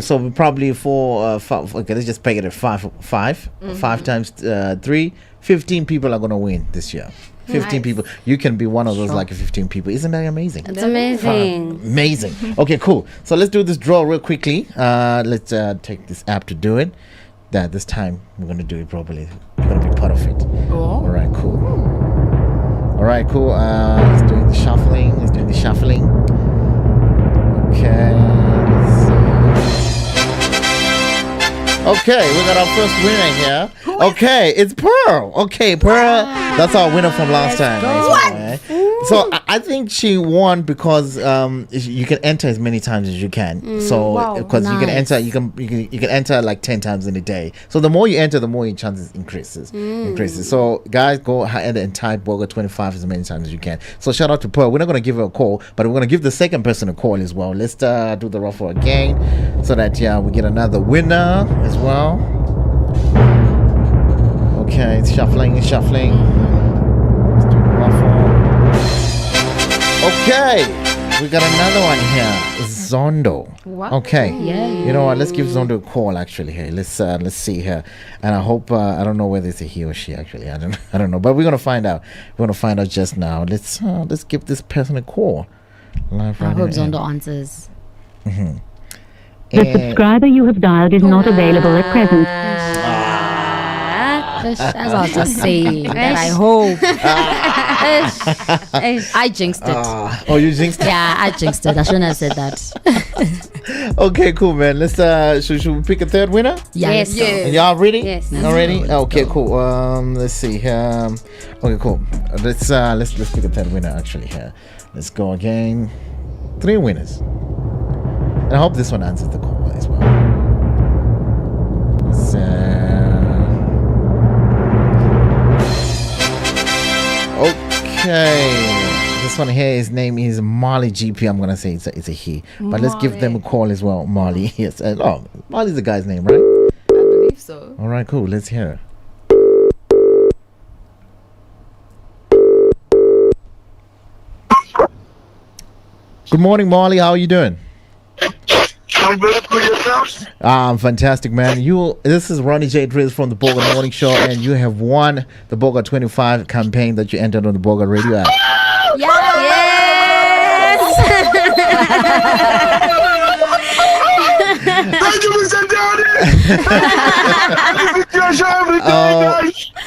So we probably okay, let's just peg it at five. Mm-hmm. 5 times 3, 15 people are gonna win this year. 15 people. You can be one of those lucky 15 people. Isn't that amazing? It's amazing. Amazing. Okay, cool. So let's do this draw real quickly. Let's take this app to do it. This time we're gonna do it properly. You're gonna be part of it. All right, cool. Let's do the shuffling. Okay. Okay, we got our first winner here. Okay, it's Pearl. Okay, Pearl. That's our winner from last time. What? So I think she won because you can enter as many times as you can. So because you can enter like 10 times in a day. So the more you enter, the more your chances increases. So guys, go ahead and type Bogart 25 as many times as you can. So shout out to Pearl. We're not gonna give her a call, but we're gonna give the second person a call as well. Let's do the raffle again, so that we get another winner as well. Okay, it's shuffling. Let's do the raffle. Okay, we got another one here. Zondo. What? Okay. Yeah. You know what? Let's give Zondo a call actually here. Let's see here. And I hope I don't know whether it's a he or she actually. I don't know. But we're gonna find out. We're gonna find out just now. Let's give this person a call. Live I right hope here. Zondo answers. Mm-hmm. The subscriber you have dialed is not available at present. As I'll just say that I hope. I jinxed it. Oh, you jinxed it? Yeah, I jinxed it. I shouldn't have said that. Okay, cool, man. Let's should we pick a third winner? Yes. Y'all ready? Yes. Y'all ready? Okay, cool. Let's see here. Okay, cool. Let's pick a third winner actually here. Let's go again. 3 winners. And I hope this one answers the call as well. Let's, okay. This one here, his name is Marley GP. I'm gonna say it's a he. But let's give them a call as well. Marley. Yes. Marley's the guy's name, right? I believe so. All right, cool. Let's hear it. Good morning, Marley. How are you doing? I'm good for yourself. I'm fantastic, man. This is Ronnie J. Driz from the Bogart Morning Show, and you have won the Bogart 25 campaign that you entered on the Bogart Radio app. Thank you, Mr. Daddy.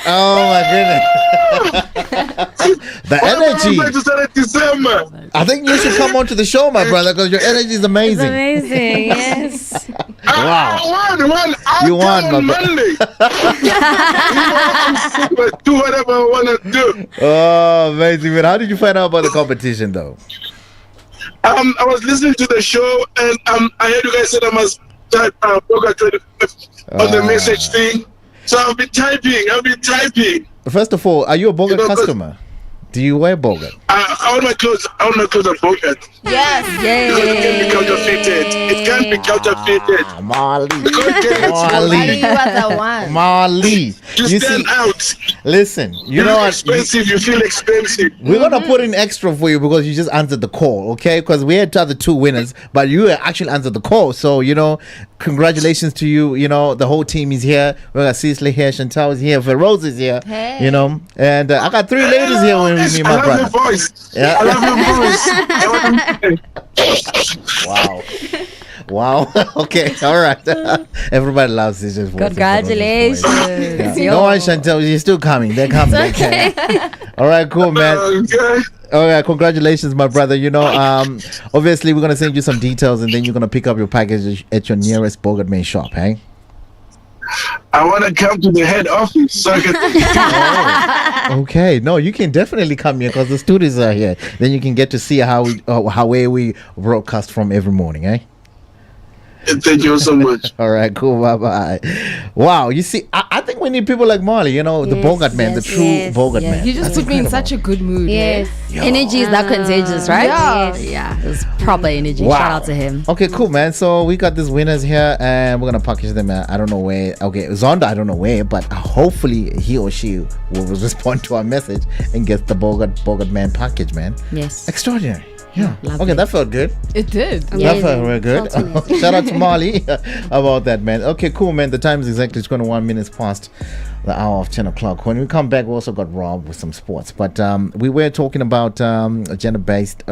Oh my goodness. The energy. I think you should come on to the show, my brother, because your energy is amazing. It's amazing, yes. Wow. You won, my Monday. Do whatever I want to do. Oh, amazing, man. How did you find out about the competition, though? I was listening to the show, and I heard you guys said I must type Bogart 25 on the message thing. So I've been typing. First of all, are you a Bogart customer? Do you wear Bogart? All my clothes are Bogart. Yes. Because it can be counterfeted. It can be counterfeted. Marley. You stand out. Listen, you know what? Expensive. You feel expensive. We're gonna put in extra for you because you just answered the call, okay? Because we had the other 2 winners, but you actually answered the call. So congratulations to you. The whole team is here. We got Cecily here, Chantal is here, Feroz is here. Hey. And I got 3 ladies here with me, my brother. Your voice. Yeah. I love your voice. Wow. Okay. All right. Everybody loves this voice. Congratulations. Yeah. No one, Chantal. You're still coming. They're coming. It's okay. All right. Cool, man. All right. Congratulations, my brother. Obviously, we're gonna send you some details, and then you're gonna pick up your package at your nearest Bogart main shop. Hey. I want to come to the head office so I can. Okay, no, you can definitely come here because the studios are here. Then you can get to see how we broadcast from every morning, eh? Thank you so much. All right, cool. Bye. Wow, you see, I think we need people like Marley, the Bogart man, the true Bogart man. You just put me in such a good mood. Yes. Energy is that contagious, right? Yeah. It's proper energy. Wow. Shout out to him. Okay, cool, man. So we got these winners here, and we're gonna package them. I don't know where. Okay, Zonda, I don't know where, but hopefully he or she will respond to our message and get the Bogart man package, man. Yes. Extraordinary. Yeah. Lovely. Okay, that felt good. It did. That felt very good. Shout out to Molly about that, man. Okay, cool, man. The time is exactly 21 minutes past the hour of 10 o'clock. When we come back, we also got Rob with some sports. But we were talking about gender-based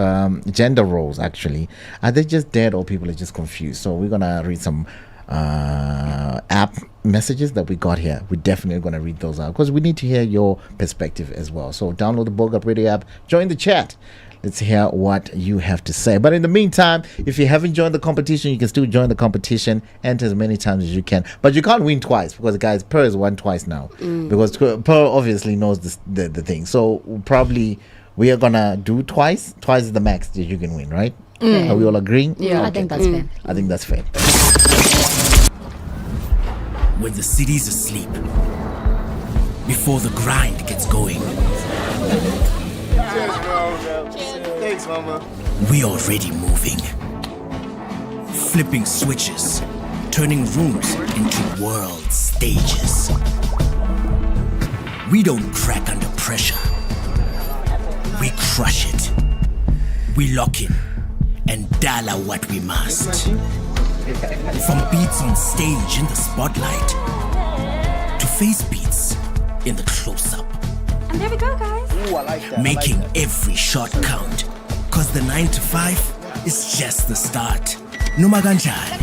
gender roles, actually. Are they just dead or people are just confused? So we're going to read some app messages that we got here. We're definitely going to read those out because we need to hear your perspective as well. So download the Bogart Radio app, join the chat. Let's hear what you have to say. But in the meantime, if you haven't joined the competition, you can still join the competition. Enter as many times as you can. But you can't win twice because, guys, Per has won twice now. Because Per obviously knows the thing. So probably we are going to do twice. Twice is the max that you can win, right? Are we all agreeing? Yeah, okay. I think that's fair. I think that's fair. When the city's asleep, before the grind gets going, Cheers, bro. Thanks, mama. we already moving. Flipping switches, turning rooms into world stages. We don't crack under pressure. We crush it. We lock in and dollar what we must. From beats on stage in the spotlight to face beats in the close-up. And there we go, guys. Ooh, I like that. Making every shot count. Cause the 9 to 5 is just the start. Noma kanjani.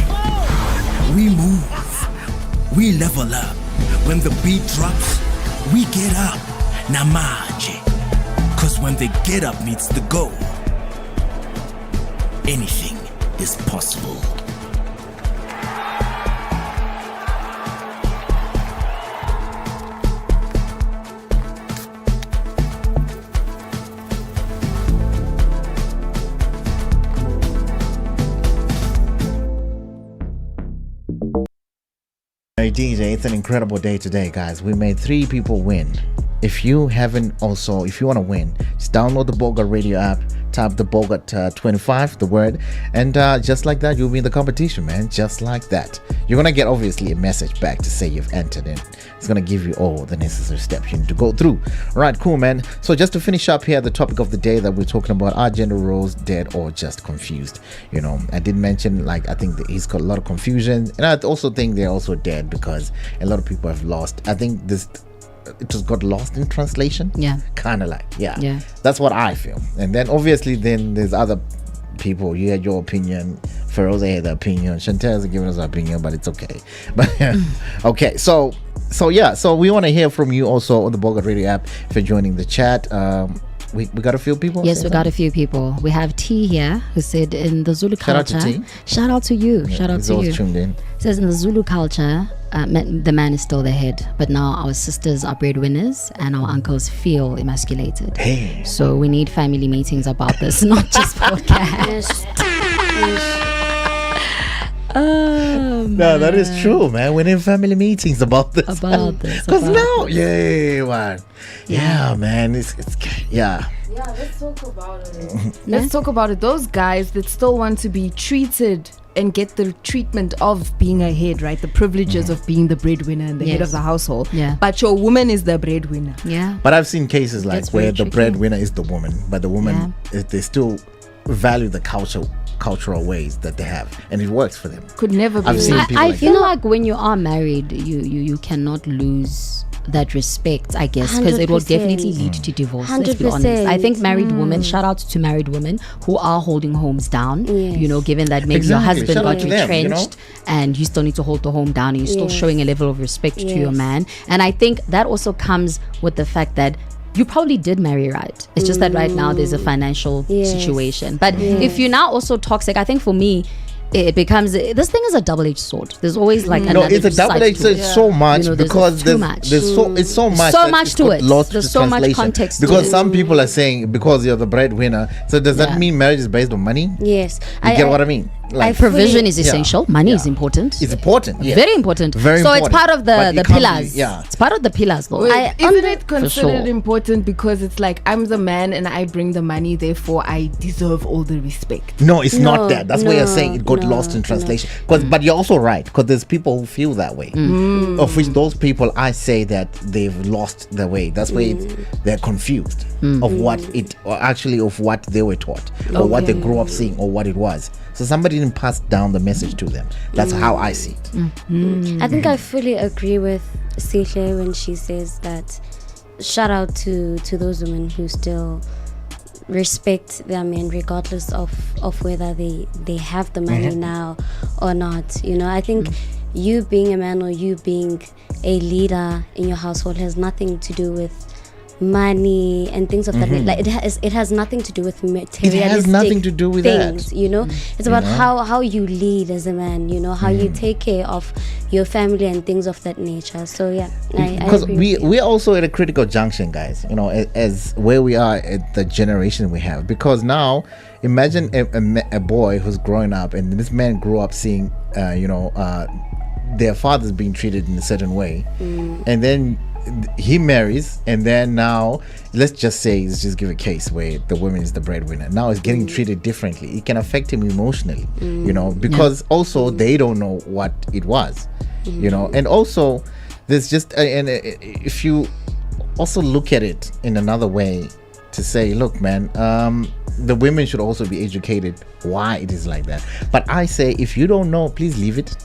We move. We level up. When the beat drops, we get up. Namaje. Cause when the get up meets the go, anything is possible. Hey DJ, it's an incredible day today, guys. We made 3 people win. If you want to win, just download the Bogart Radio app, type the Bogart 25, the word, and just like that, you'll be in the competition, man. Just like that. You're going to get, obviously, a message back to say you've entered in. It's going to give you all the necessary steps you need to go through. All right, cool, man. So just to finish up here, the topic of the day that we're talking about, are gender roles dead or just confused? You know, I did mention, I think that he's got a lot of confusion, and I also think they're also dead because a lot of people have lost. I think it just got lost in translation. Yeah. Kind of Yeah. That's what I feel. And then obviously then there's other people. You had your opinion. Feroz had the opinion. Chantel's giving us her opinion, but it's okay. But okay, so we want to hear from you also on the Bogart Radio app if you're joining the chat. We got a few people? Yes, we got a few people. We have T here who said in the Zulu culture. Shout out to T. Shout out to you. Yeah, Shout out he's to always you. tuned in. Says in the Zulu culture, the man is still the head, but now our sisters are breadwinners and our uncles feel emasculated. Hey. So we need family meetings about this, not just podcasts. Oh, No, that is true, man. We're in family meetings about this. Because now, yeah, man, it's yeah. Yeah, let's talk about it. Let's talk about it. Those guys that still want to be treated and get the treatment of being a head, right? The privileges of being the breadwinner and the head of the household. Yeah. But your woman is the breadwinner. Yeah. But I've seen cases like That's where very the tricky. breadwinner is the woman, but the woman, they still value the cultural ways that they have, and it works for them. Could never be. I've seen people I like feel that. like when you are married, you cannot lose that respect, I guess, because it will 100%. definitely lead to divorce. Let's be honest. I think married women, shout out to married women who are holding homes down, you know, given that maybe your husband Shout out got to them, retrenched and you still need to hold the home down and you're still showing a level of respect to your man. And I think that also comes with the fact that you probably did marry right. It's just that right now there's a financial situation. But if you're now also toxic, I think for me, it becomes, this thing is a double-edged sword. There's always like another it's a double-edged sword so much, because there's so much to it. Lost There's to so much translation. context Because to some people are saying because you're the breadwinner, so does that mean marriage is based on money? Yes. You get what I mean? like provision is essential. Money is important. It's important. Yeah. Very important. Very so important. it's part of the pillars. Yeah. It's part of the pillars though. Isn't it considered important because it's like I'm the man and I bring the money, therefore I deserve all the respect? No, it's not that. That's why you're saying it got lost in translation. But you're also right, because there's people who feel that way. Of which those people, I say that they've lost the way. That's why they're confused of what it, or actually of what they were taught, or what they grew up seeing, or what it was. So somebody didn't pass down the message to them. That's how I see it. I think I fully agree with Sihle when she says that. Shout out to those women who still respect their men regardless of whether they have the money now or not. You know, I think you being a man or you being a leader in your household has nothing to do with money and things of that. Like it has nothing to do with materialistic It has nothing to do with things, that. you know. It's about how you lead as a man, you know, how you take care of your family and things of that nature. So yeah, because I agree with you. we're also at a critical junction, guys, you know, as where we are at the generation we have. Because now imagine a boy who's growing up, and this man grew up seeing their fathers being treated in a certain way, and then he marries, and then now let's just give a case where the woman is the breadwinner. Now he's getting treated differently. It can affect him emotionally, you know, because also they don't know what it was, you know. And also there's just and if you also look at it in another way, to say, look, man, the women should also be educated why it is like that. But I say, if you don't know, please leave it.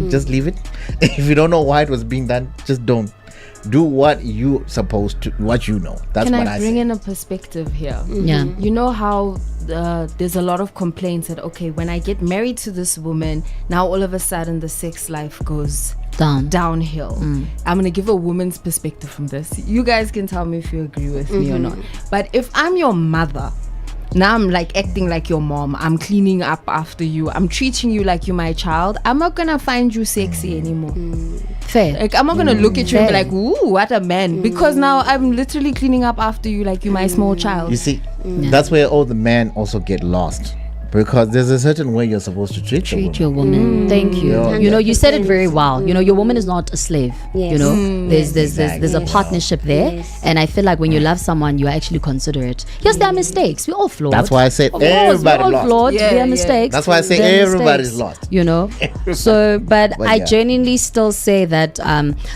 Just leave it. If you don't know why it was being done, just don't. Do what you supposed to, what you know. That's what I say. Can I bring in a perspective here? Yeah. You know how there's a lot of complaints that, okay, when I get married to this woman, now all of a sudden the sex life goes downhill. I'm going to give a woman's perspective from this. You guys can tell me if you agree with me or not. But if I'm your mother, now I'm like acting like your mom, I'm cleaning up after you, I'm treating you like you're my child, I'm not gonna find you sexy anymore. Fair. Like I'm not gonna look at you and be like, ooh, what a man, because now I'm literally cleaning up after you like you're my small child. You see, that's where all the men also get lost, because there's a certain way you're supposed to treat your woman. Thank you. You know, you said it very well. You know, your woman is not a slave. You know, there's a partnership there, and I feel like when you love someone, you actually considerate. Yes, there are mistakes. We're all flawed. That's why I said everybody lost. Flawed. There are mistakes. That's why I say everybody's lost. You know, so but I genuinely still say that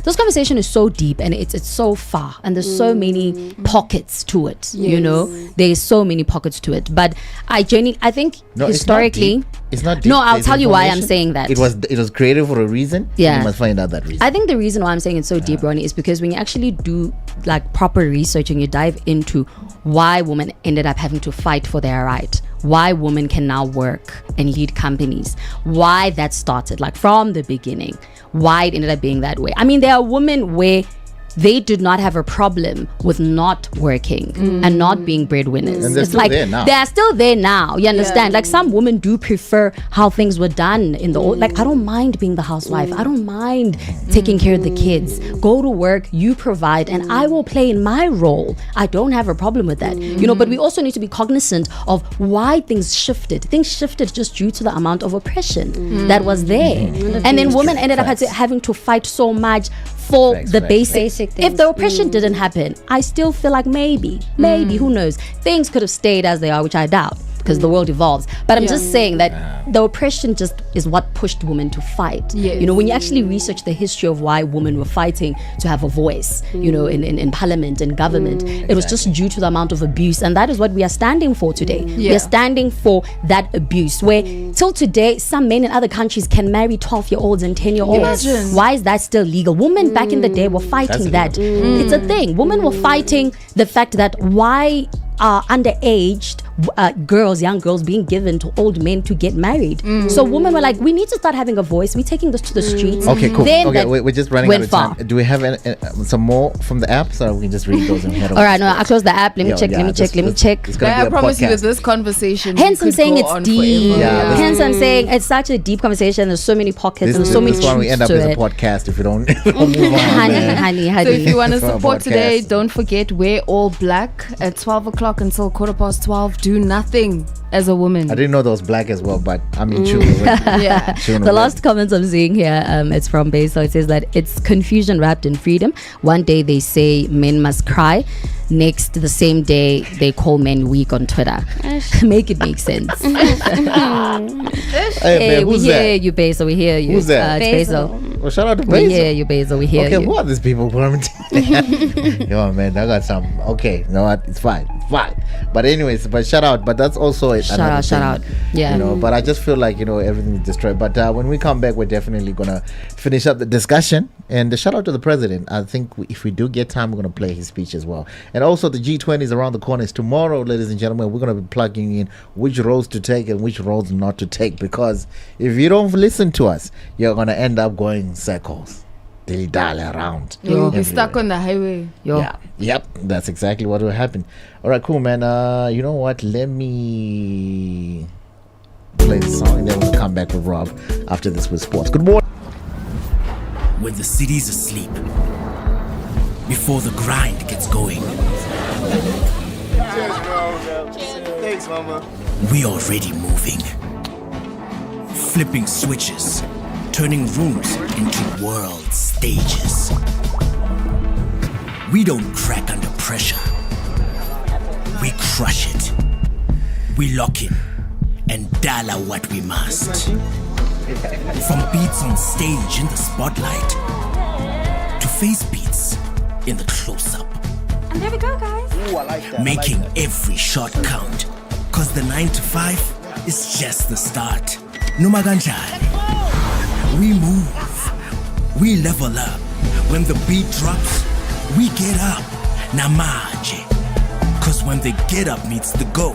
this conversation is so deep and it's so far, and there's so many pockets to it. You know, there's so many pockets to it. But I think. No, historically, it's not deep. No, I'll tell you why I'm saying that. It was created for a reason. Yeah, you must find out that reason. I think the reason why I'm saying it's so deep, Ronnie, is because when you actually do like proper research and you dive into why women ended up having to fight for their right, why women can now work and lead companies, why that started, like from the beginning, why it ended up being that way. I mean, there are women where they did not have a problem with not working and not being breadwinners. And they're it's still like there now. they are still there now. You understand? Like some women do prefer how things were done in the old. Like I don't mind being the housewife. I don't mind taking care of the kids. Go to work, you provide, and I will play in my role. I don't have a problem with that. You know, but we also need to be cognizant of why things shifted. Things shifted just due to the amount of oppression that was there, and then women ended up having to fight so much for the basic things. If the oppression didn't happen, I still feel like maybe, who knows, things could have stayed as they are, which I doubt, because the world evolves. But I'm just saying that the oppression just is what pushed women to fight. You know, when you actually research the history of why women were fighting to have a voice, you know, in parliament and government, it was just due to the amount of abuse, and that is what we are standing for today. We are standing for that abuse, where till today some men in other countries can marry 12-year-olds and 10-year-olds. Why is that still legal? Women back in the day were fighting that. It's a thing. Women were fighting the fact that why are underaged young girls being given to old men to get married. So women were like, we need to start having a voice. We're taking this to the streets. Okay, cool. Then okay, we're just running out of time. Do we have some more from the app, so we can just read those and head over? All right, no, I'll close the app. Let me check. I promise you, with this conversation, hence I'm saying it's deep. Hence I'm saying it's such a deep conversation. There's so many pockets and so many truths to it. This one we end up as a podcast if we don't move on. honey. So if you want to support today, don't forget, wear all black at 12 o'clock until 12:15. do nothing as a woman. I didn't know that was black as well, but I mean, true. Yeah. The last comments I'm seeing here, it's from Basil. It says that it's confusion wrapped in freedom. One day they say men must cry. Next, the same day, they call men weak on Twitter. Make it make sense. Hey, man, we who's hear that? you, Basil. We hear you. Who's that? It's Basil. Well, shout out to We Basil. hear you, Basil. We hear Okay, you. who are these people? Yo, man, I got some. Okay, you know what? It's fine. But anyways, but shout out. But that's also it. Shout out. Yeah. You know, but I just feel like, you know, everything is destroyed. But when we come back, we're definitely gonna finish up the discussion. And the shout out to the president. I think if we do get time, we're gonna play his speech as well. And also the G20 is around the corner. It's tomorrow, ladies and gentlemen. We're gonna be plugging in which roads to take and which roads not to take, because if you don't listen to us, you're gonna end up going circles, dilly-dally around. You'll be stuck on the highway. Yeah. Yep, that's exactly what will happen. All right, cool, man. You know what? Let me play the song, and then we'll come back with Rob after this with sports. Good morning. When the city's asleep, before the grind gets going, Cheers, bro. Thanks, mama. we already moving. Flipping switches, turning rooms into world stages. We don't crack under pressure. We crush it. We lock in and dial out what we must. From beats on stage in the spotlight to face beats in the close-up. And there we go, guys. Ooh, I like that. Making every shot count. Cause the 9 to 5 is just the start. Noma kanjani. We move. We level up. When the beat drops, we get up. Namaje. Cause when the get up meets the go,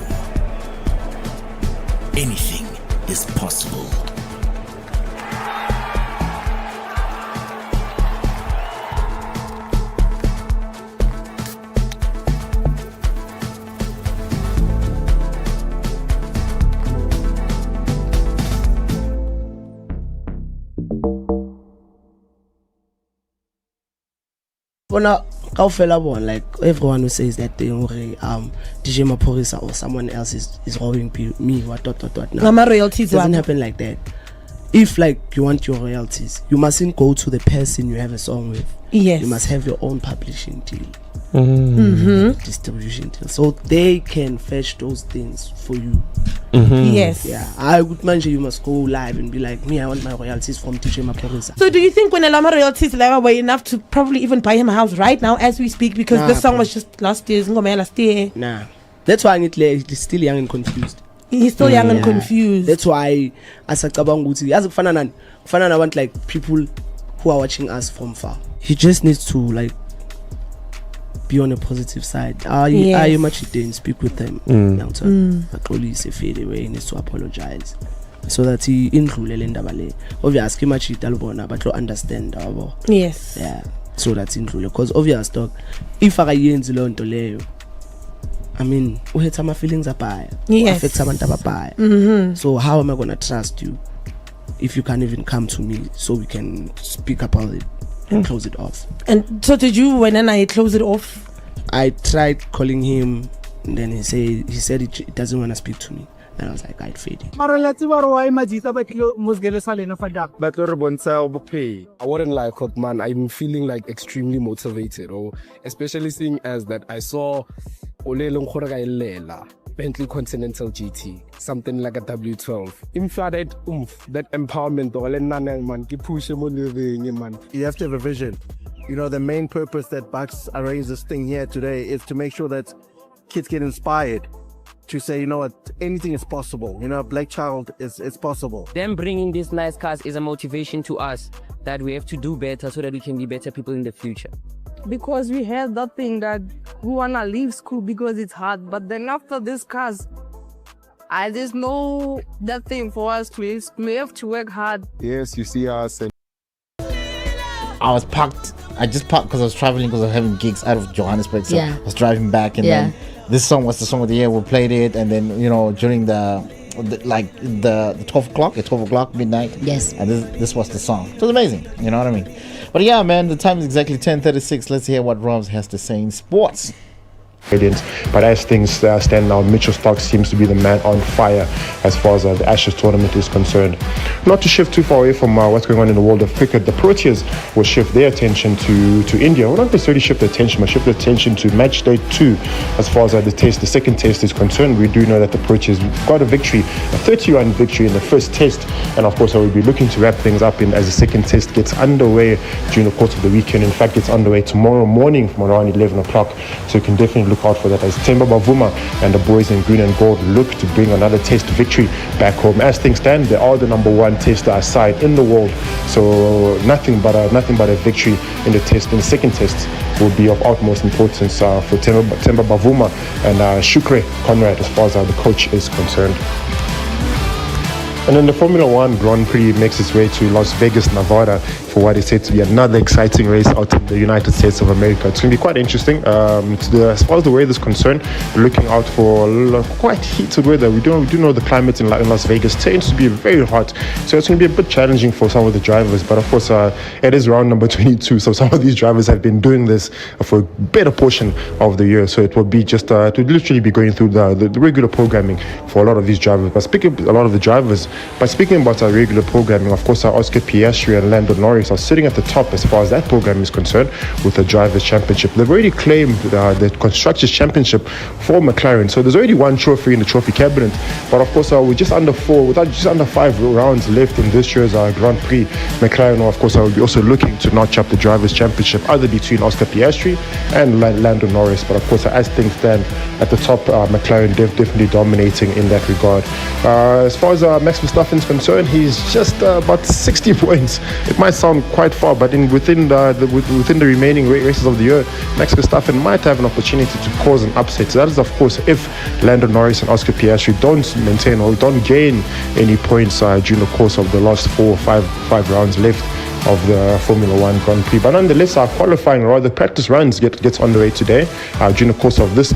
anything is possible. Bona kaofela bona, like everyone who says that thing, DJ Maphorisa or someone else is robbing me, what. No. My royalties doesn't happen like that. If like you want your royalties, you mustn't go to the person you have a song with. Yes. You must have your own publishing deal. Distribution deal, so they can fetch those things for you. Yes. Yeah, I would mention you must go live and be like, me, I want my royalties from DJ Maphorisa. So do you think when Elama royalties were enough to probably even buy him a house right now as we speak, because this song was just last year? Nah, that's why he's still young and confused. He's still young and confused. That's why asacabanga ukuthi yazi kufana nabantu like people who are watching us from far. He just needs to like be on a positive side. I much didn't speak with them. He needs to apologize so that he indlulele indaba le. Obviously much italubona but to understand abo. Yes. Yeah. So that's indlule, because obvious dog, if akayenzi lo nto leyo, I mean, uhetha my feelings apaya. Yes. Affect abantu abapaya. So how am I gonna trust you if you can't even come to me so we can speak about it and close it off? And so did you, when I close it off? I tried calling him, and then he said it doesn't want to speak to me. And I was like, I'd fade it. I wouldn't lie, man. I'm feeling like extremely motivated, or especially seeing as that I saw Bentley Continental GT, something like a W12. That empowerment, man. You have to have a vision. You know, the main purpose that Bucks arranged this thing here today is to make sure that kids get inspired to say, you know what, anything is possible. You know, a black child is possible. Them bringing these nice cars is a motivation to us that we have to do better so that we can be better people in the future. Because we had that thing that we want to leave school because it's hard. But then after this cars, there's no that thing for us to use. We have to work hard. Yes, you see us. And I was parked. I just parked because I was traveling, because I was having gigs out of Johannesburg. So I was driving back, and then this song was the song of the year. We played it, and then, you know, during the 12 o'clock, at 12 o'clock, midnight. Yes. And this was the song. It was amazing. You know what I mean? But yeah, man, the time is exactly 10:36. Let's hear what Robs has to say in sports. But as things stand now, Mitchell Starc seems to be the man on fire as far as the Ashes tournament is concerned. Not to shift too far away from what's going on in the world of cricket, the Proteas will shift their attention to India. Well, not necessarily shift their attention, but shift their attention to match day 2 as far as the second test is concerned. We do know that the Proteas got a victory, a 30-run victory in the first test, and of course I will be looking to wrap things up as the second test gets underway during the course of the weekend. In fact, it's underway tomorrow morning from around 11 o'clock, so you can definitely look out for that as Themba Bavuma and the boys in green and gold look to bring another test victory back home. As things stand, they are the number 1 tester side in the world, so nothing but a victory in the second test will be of utmost importance for Themba Bavuma and Shukre Conrad as far as the coach is concerned. And then the Formula One Grand Prix makes its way to Las Vegas, Nevada for what is said to be another exciting race out in the United States of America. It's going to be quite interesting. As far as the weather is concerned, we're looking out for quite heated weather. We do know the climate in Las Vegas tends to be very hot, so it's going to be a bit challenging for some of the drivers. But of course, it is round number 22, so some of these drivers have been doing this for a better portion of the year. So it will be just it will literally be going through the regular programming for a lot of these drivers. But speaking about our regular programming, of course, our Oscar Piastri and Lando Norris are sitting at the top as far as that program is concerned with the Drivers' Championship. They've already claimed the Constructors' Championship for McLaren, so there's already one trophy in the trophy cabinet. But of course, with just under 5 rounds left in this year's Grand Prix, McLaren, of course, will be also looking to notch up the Drivers' Championship, either between Oscar Piastri and Lando Norris. But of course, as things stand at the top, McLaren definitely dominating in that regard. As far as Max Verstappen is concerned, he's just about 60 points. It might sound quite far, but within the remaining races of the year, Max Verstappen might have an opportunity to cause an upset. So that is, of course, if Lando Norris and Oscar Piastri don't maintain or don't gain any points during the course of the last 4 or 5 rounds left of the Formula One Grand Prix. But nonetheless, our qualifying, or the practice runs gets underway today during the course of this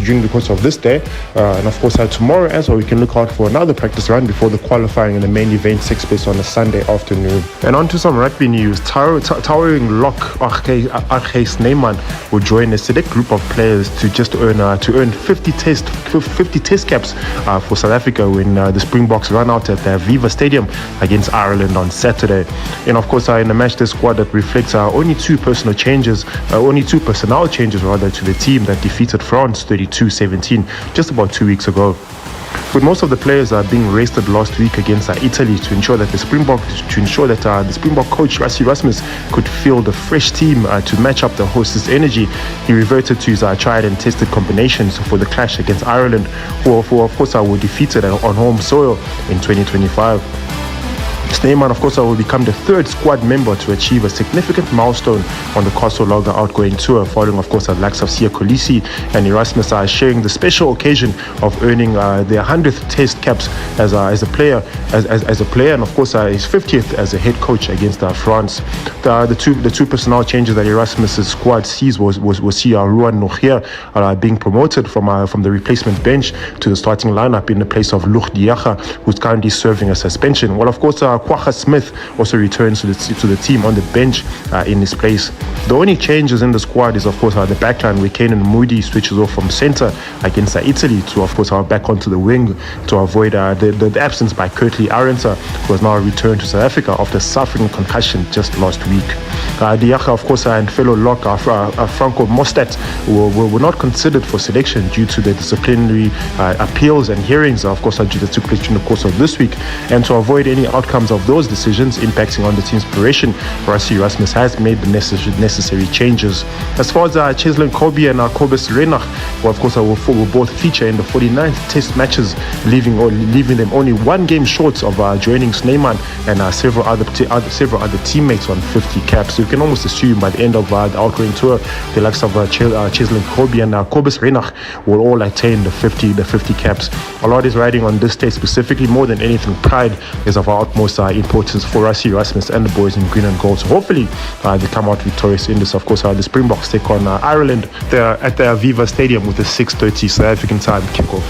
day, and of course tomorrow as well we can look out for another practice run before the qualifying and the main event takes place on a Sunday afternoon. And on to some rugby news. Towering lock Arge Snyman will join a select group of players to earn 50 test caps for South Africa when the Springboks run out at the Viva Stadium against Ireland on Saturday. And of course, in the match, the squad that reflects only two personnel changes to the team that defeated France 32-17 just about 2 weeks ago. With most of the players being rested last week against Italy to ensure that the Springbok coach Rassie Erasmus could field a fresh team to match up the hosts' energy, he reverted to his tried and tested combinations for the clash against Ireland, who of course were defeated on home soil in 2025. Snyman, of course, will become the third squad member to achieve a significant milestone on the Castle Lager outgoing tour, following, of course, the likes of Siya Kolisi and Erasmus sharing the special occasion of earning their 100th test caps as a player, and of course his 50th as a head coach against France. The two personnel changes that Erasmus' squad sees was Ruan Nogia being promoted from the replacement bench to the starting lineup in the place of Luch Diaga, who's currently serving a suspension. Well, of course, Kwagga Smith also returns to the team on the bench in his place. The only changes in the squad is, of course, the backline where Kane Moody switches off from centre against Italy to, of course, back onto the wing to avoid the absence by Kurtley Arendse, who has now returned to South Africa after suffering a concussion just last week. Diaga, of course, and fellow lock Franco Mostert were not considered for selection due to the disciplinary appeals and hearings, of course, that took place during the course of this week. And to avoid any outcomes of those decisions impacting on the team's preparation, Rassie Erasmus has made the necessary changes. As far as Cheslin Kolbe and Kobus Renach, who of course will both feature in the 49th test matches, leaving them only one game short of joining Snyman and several other teammates on 50 caps. So you can almost assume by the end of the outgoing tour, the likes of Cheslin Kolbe and Kobus Renach will all attain the 50 caps. A lot is riding on this day specifically. More than anything, pride is of utmost importance for Rassie Erasmus and the boys in green and gold. So hopefully they come out victorious in this. Of course, the Springboks take on Ireland at the Viva Stadium with a 6:30 South African time kickoff.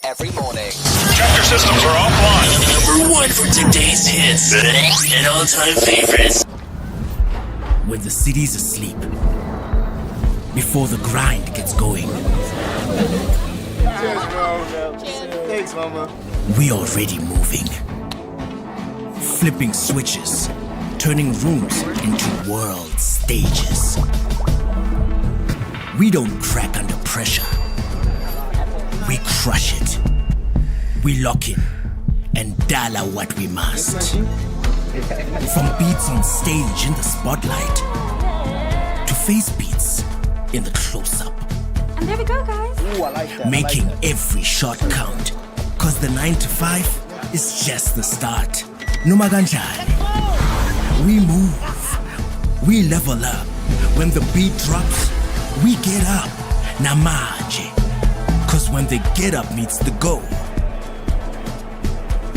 Every morning. Chapter systems are offline. one for today's hits and all-time favorites. When the city's asleep, before the grind gets going, Cheers, bro. Thanks, mama. we already moving. Flipping switches, turning rooms into world stages. We don't crack under pressure. We crush it. We lock in and dial out what we must. From beats on stage in the spotlight to face beats in the close-up. And there we go, guys. Ooh, I like that. Making every shot count. Cause the 9 to 5 is just the start. Noma kanjani. We move. We level up. When the beat drops, we get up. Namaje. Cause when the get up meets the go,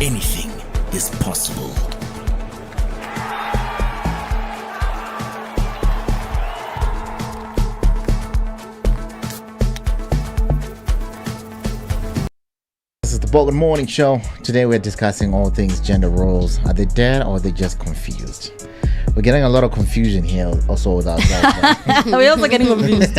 anything is possible. This is the Bogart Morning Show. Today we're discussing all things gender roles. Are they dead or are they just confused? We're getting a lot of confusion here also with ourselves. We're also getting confused.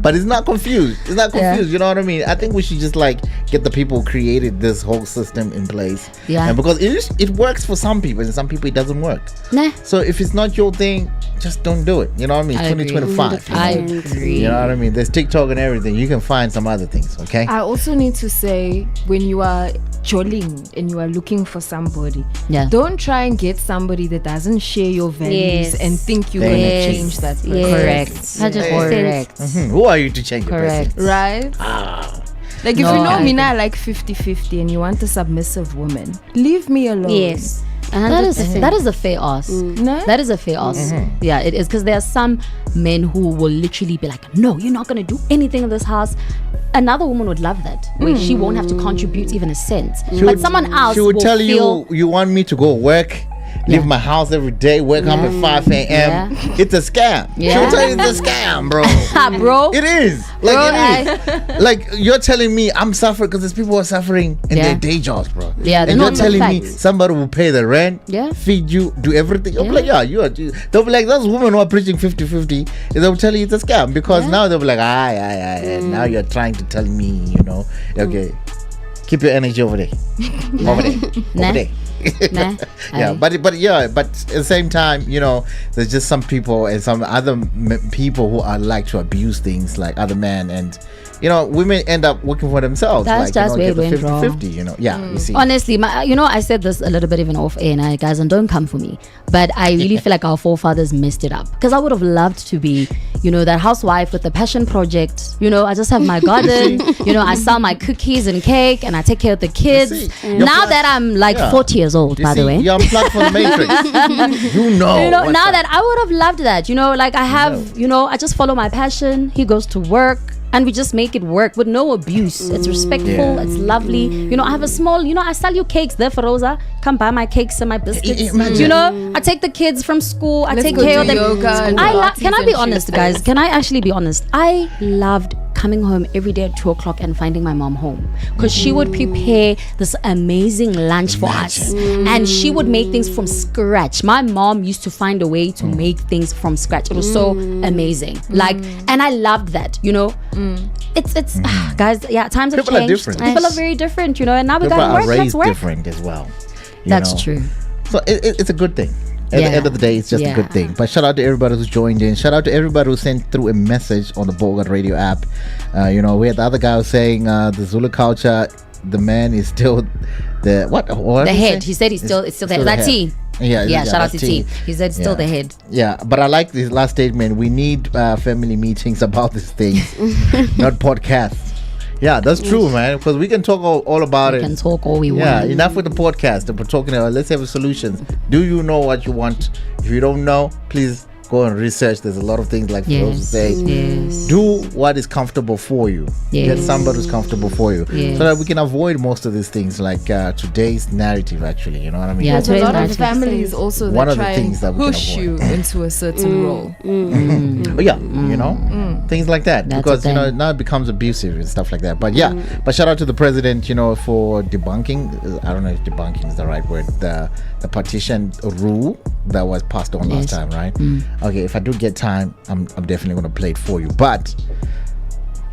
But it's not confused. It's not confused. You know what I mean? I think we should just like get the people who created this whole system in place. Yeah. And because it works for some people and some people it doesn't work. Nah. So if it's not your thing, just don't do it. You know what I mean? It's 2025. I agree. You know what I mean? There's TikTok and everything. You can find some other things, okay? I also need to say, when you are jolling and you are looking for somebody, don't try and get somebody that doesn't share your values and think you're going to change that person. Correct. 100%. Who are you to change a person? Right? Like if you know me now, like 50-50 and you want a submissive woman, leave me alone. Yes. That is a fair ask. No? That is a fair ask. Yeah, it is, because there are some men who will literally be like, no, you're not going to do anything in this house. Another woman would love that, where she won't have to contribute even a cent. But someone else she would will tell feel, you want me to go work, leave my house every day, wake up at 5 a.m. It's a scam. She'll tell you it's a scam, bro. Bro. It is. Like you're telling me I'm suffering because there's people who are suffering in their day jobs, bro. Yeah, and you're telling me somebody will pay the rent, feed you, do everything. I'll be like, you are. They'll be like, those women who are preaching 50-50, they'll tell you it's a scam because now they'll be like, and now you're trying to tell me, okay, keep your energy over there. Over there. But at the same time, there's just some people and some other people who are like to abuse things like other men, and women end up working for themselves. That's just where it went wrong. 50-50, you see. Honestly, I said this a little bit even off air, and guys, and don't come for me, but I really feel like our forefathers messed it up, because I would have loved to be that housewife with the passion project. I just have my garden. I sell my cookies and cake, and I take care of the kids. Now that I'm like 40 years old, by the way, you're unplugged from the matrix. Now that I would have loved that. I have I just follow my passion. He goes to work, and we just make it work with no abuse. It's respectful. It's lovely. I have a small, I sell you cakes there for Rosa. Come buy my cakes and my biscuits. I take the kids from school. I take care of them. Can I be honest, guys? Can I actually be honest? I loved coming home every day at 2:00 and finding my mom home, because she would prepare this amazing lunch for us, and she would make things from scratch. My mom used to find a way to make things from scratch. It was so amazing. And I loved that. It's guys, times have People changed. are different. People are very different, and now we gotta work. Let's work. Different as well. That's true. So it's a good thing. At the end of the day, it's just a good thing. But shout out to everybody who's joined in. Shout out to everybody who sent through a message on the Bogart Radio app. We had the other guy who was saying the Zulu culture, the man is still the the head. He said it's still the head. That's T. Yeah, shout out to T. He said still the head. Yeah, but I like this last statement. We need family meetings about these things, not podcasts. Yeah, that's true, man. Because we can talk all about it. We can talk all we want. Yeah, enough with the podcast. We're talking about, let's have solutions. Do you know what you want? If you don't know, please go and research. There's a lot of things like those who say, do what is comfortable for you. Get somebody who's comfortable for you, so that we can avoid most of these things like today's narrative. Actually, you know what I mean? Yeah, there's a lot of families also that try and push you into a certain role. But yeah, you know, things like that. Because you know now it becomes abusive and stuff like that. But yeah, but shout out to the president, you know, for debunking. I don't know if debunking is the right word. The partition rule that was passed on last time, right? Okay, if I do get time, I'm definitely going to play it for you. But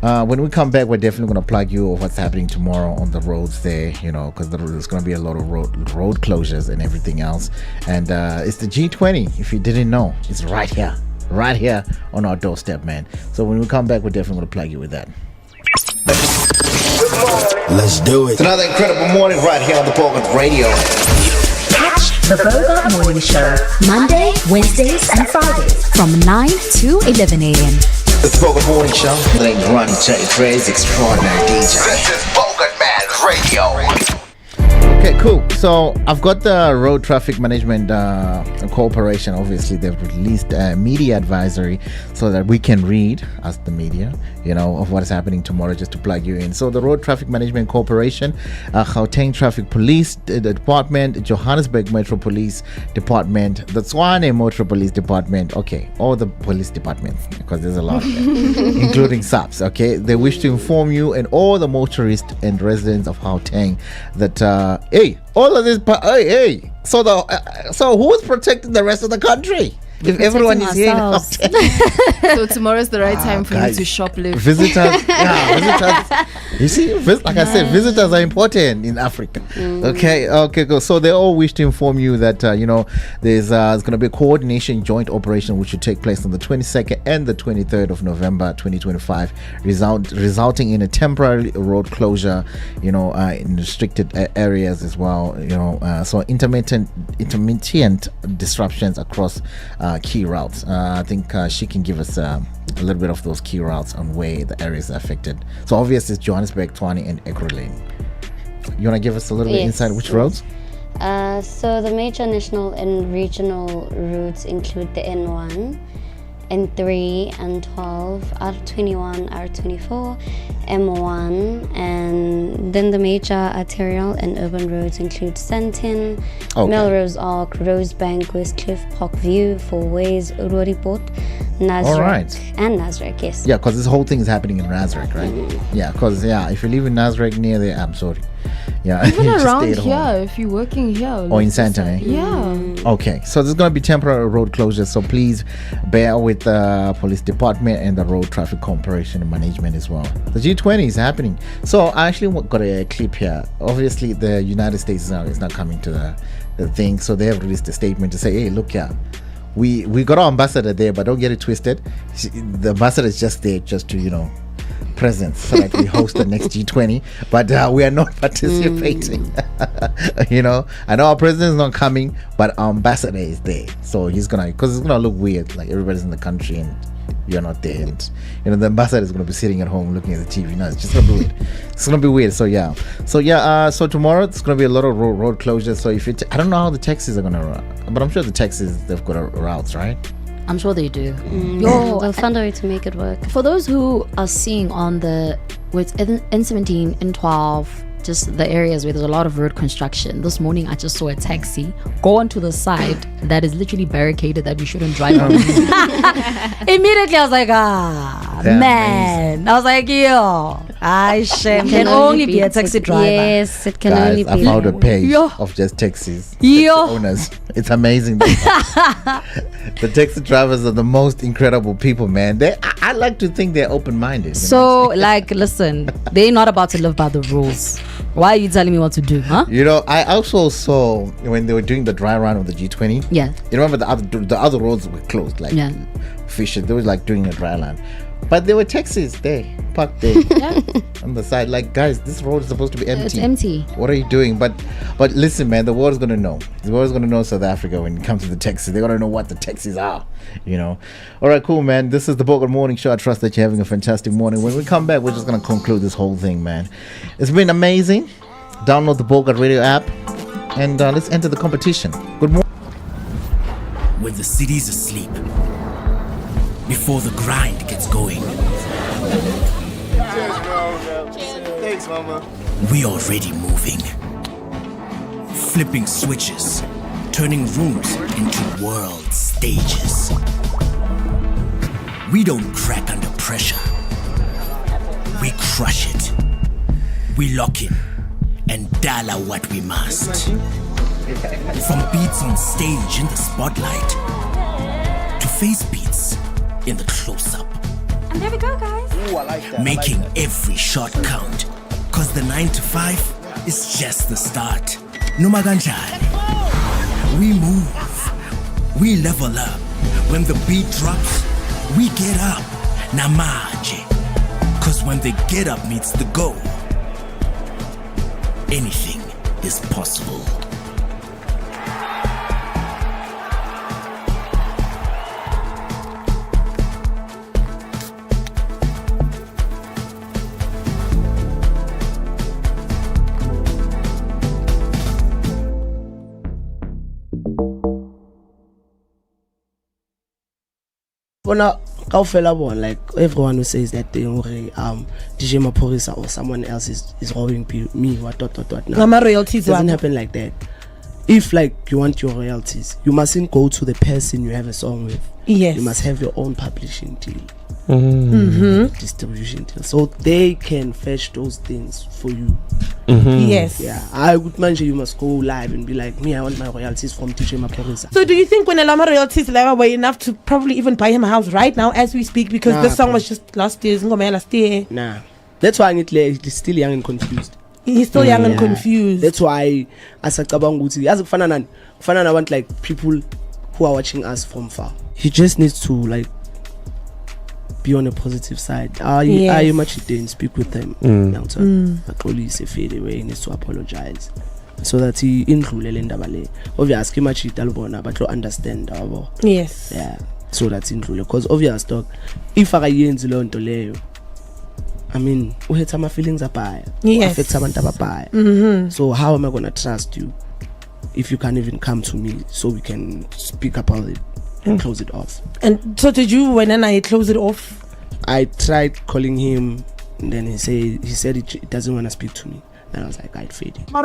when we come back, we're definitely going to plug you of what's happening tomorrow on the roads there, you know, because there's going to be a lot of road closures and everything else. And it's the G20. If you didn't know, it's right here on our doorstep, man. So when we come back, we're definitely going to plug you with that. Let's do it. It's another incredible morning right here on the Bogart Radio. Catch the Bogart Morning Show Monday, Wednesdays, and Fridays from 9 to 11 a.m. It's the Bogart Morning Show. My name's Ronnie J. Dre's extraordinary DJ. This is Bogart Radio. Okay, cool. So I've got the Road Traffic Management Corporation. Obviously, they've released a media advisory so that we can read, as the media, you know, of what is happening tomorrow, just to plug you in. So the Road Traffic Management Corporation, Gauteng Traffic Police Department, Johannesburg Metro Police Department, the Tshwane Motor Police Department, okay, all the police departments, because there's a lot of them, including SAPs, okay. They wish to inform you and all the motorists and residents of Gauteng that, hey, all of this, hey, so who's protecting the rest of the country? If everyone is here, so tomorrow's the right time for you to shoplift. Visitors, you see, like I said, visitors are important in Africa. Okay, cool. So they all wish to inform you that you know, there's going to be a coordination joint operation which should take place on the 22nd and the 23rd of November 2025, resulting in a temporary road closure, you know, in restricted areas as well, you know, so intermittent disruptions across key routes. I think she can give us a little bit of those key routes on where the areas are affected. So obviously it's Johannesburg, Tshwane and Ekurhuleni. You want to give us a little bit inside which roads? So the major national and regional routes include the N1, N3, N12, R21, R24, M1, and then the major arterial and urban roads include Sandton, Melrose Arc, Rosebank, Westcliff, Parkview, Four Ways, Uroriport, Nasrec, and Nasrec, yes. Yeah, because this whole thing is happening in Nasrec, right? Yeah, because if you live in Nasrec near there, I'm sorry. Yeah, even around here, if you're working here, or in Sandton, yeah. Okay, so there's going to be temporary road closures, so please bear with the police department and the road traffic corporation and management as well. The G20 is happening. So I actually got a clip here. Obviously the United States is not coming to the thing, so they have released a statement to say, hey, look here, we got our ambassador there, but don't get it twisted. The ambassador is just there just to, you know, presence so that we host the next G20, but we are not participating. You know, I know our president is not coming, but our ambassador is there, so he's gonna, because it's gonna look weird, like everybody's in the country and you're not there, and you know the ambassador is gonna be sitting at home looking at the TV. No, it's just gonna be weird. It's gonna be weird. So tomorrow it's gonna be a lot of road closures. So if I don't know how the taxis are gonna run, but I'm sure the taxis, they've got routes, right? I'm sure they do. They'll find a way to make it work. For those who are seeing on with N17, N12, just the areas where there's a lot of road construction. This morning I just saw a taxi go onto the side that is literally barricaded that we shouldn't drive on. Immediately I was like, man. Amazing. I was like, yo, shame. Can only be a taxi driver. Yes, it can only be. I found a page of just taxis. Taxi owners. It's amazing. The taxi drivers are the most incredible people, man. I like to think they're open-minded. So, like, listen, they're not about to live by the rules. Why are you telling me what to do, huh? You know, I also saw when they were doing the dry run of the G20. Yeah. You remember the other roads were closed, like Fisher. They were like doing a dry run. But there were taxis there, parked there on the side. Like, guys, this road is supposed to be empty. It's empty. What are you doing? But listen, man, the world is gonna know. The world is gonna know South Africa when it comes to the taxis. They're gonna know what the taxis are. You know. All right, cool, man. This is the Bogart Morning Show. I trust that you're having a fantastic morning. When we come back, we're just gonna conclude this whole thing, man. It's been amazing. Download the Bogart Radio app and let's enter the competition. Good morning. When the city's asleep, before the grind gets going. Cheers, bro. Thanks, mama. We already moving. Flipping switches, turning rooms into world stages. We don't crack under pressure. We crush it. We lock in and dollar what we must. From beats on stage in the spotlight to face beats in the close-up. And there we go, guys. Ooh, I like that. Making every shot count. Cause the 9 to 5 is just the start. Noma kanjani. We move. We level up. When the beat drops, we get up. Namaje. Cause when the get up meets the go, anything is possible. Bona kaofela bona, like everyone who says that thing DJ Maphorisa or someone else is robbing me what. No. My royalties doesn't happen like that. If like you want your royalties, you mustn't go to the person you have a song with. Yes. You must have your own publishing deal. Distribution deal, so they can fetch those things for you. Yes. Yeah, I would mention you must go live and be like, me, I want my royalties from DJ Maphorisa. So do you think when Elama royalties were enough to probably even buy him a house right now as we speak, because this song was just last year? Nah, that's why he's still young and confused. He's still young and confused. That's why as a kabanguti, as a fanana want like people who are watching us from far. He just needs to like be on a positive side. Are you much didn't speak with them? Actually, say fade away. He needs to apologize so that he indlulele indaba le. Obviously, much italbona, but to understand abo. Yes. Yeah. So that's indlule, because obvious dog. If I yenzi lo nto leyo, I mean, uhetha my feelings apaya. Yes. Affect abantu abapaya. So how am I gonna trust you if you can't even come to me so we can speak about it and close it off? And so did you when I close it off? I tried calling him, and then he said he doesn't want to speak to me. And I was like, I'd fade it. I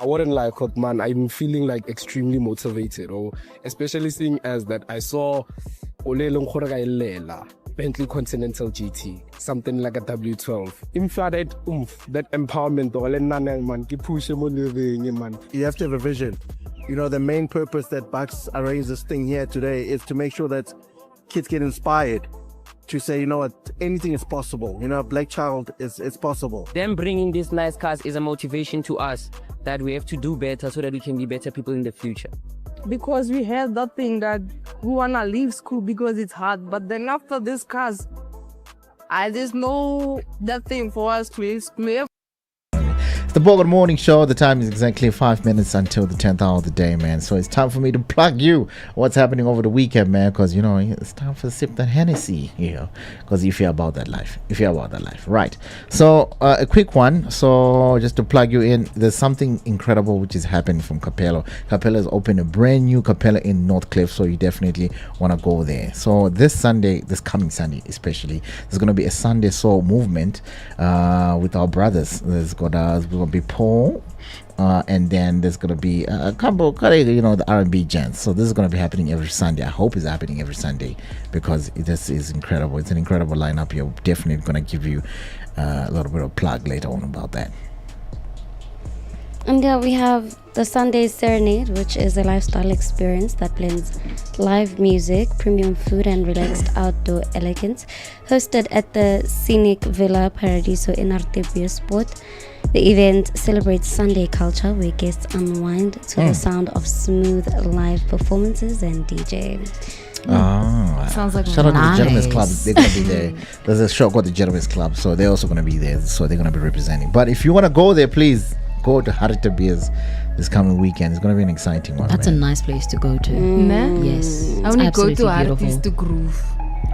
wouldn't lie, man. I'm feeling like extremely motivated, or especially seeing as that I saw Bentley Continental GT, something like a W12. That empowerment, man. You have to have a vision. You know, the main purpose that Bucks arranged this thing here today is to make sure that kids get inspired to say, you know what, anything is possible. You know, a black child is possible. Them bringing these nice cars is a motivation to us that we have to do better so that we can be better people in the future. Because we had that thing that we want to leave school because it's hard. But then after this cars, there's no that thing for us to live. It's the Bogart Morning Show. The time is exactly 5 minutes until the 10th hour of the day, man. So it's time for me to plug you what's happening over the weekend, man. Because, you know, it's time for sip that Hennessy, you know. Because if you're about that life. Right. So a quick one. So just to plug you in, there's something incredible which is happening from Capello. Capello has opened a brand new Capello in North Cliff. So you definitely want to go there. So this coming Sunday especially, there's going to be a Sunday Soul movement with our brothers. There's going to be Paul, and then there's gonna be a couple, you know, the R&B gents. So this is gonna be happening every Sunday. I hope it's happening every Sunday because this is incredible. It's an incredible lineup. You're definitely gonna give you a little bit of plug later on about that. And we have the Sunday Serenade, which is a lifestyle experience that blends live music, premium food, and relaxed outdoor elegance. Hosted at the Scenic Villa Paradiso in Artebia Sport. The event celebrates Sunday culture where guests unwind to the sound of smooth live performances and DJ. Sounds like shout out to the Gentlemen's Club. They're gonna be there. There's a show called the Gentlemen's Club, so they're also gonna be there. So they're gonna be representing. But if you want to go there, please go to Haritebia's this coming weekend. It's gonna be an exciting one. That's a nice place to go to. Yes, I only go to Harite's to groove.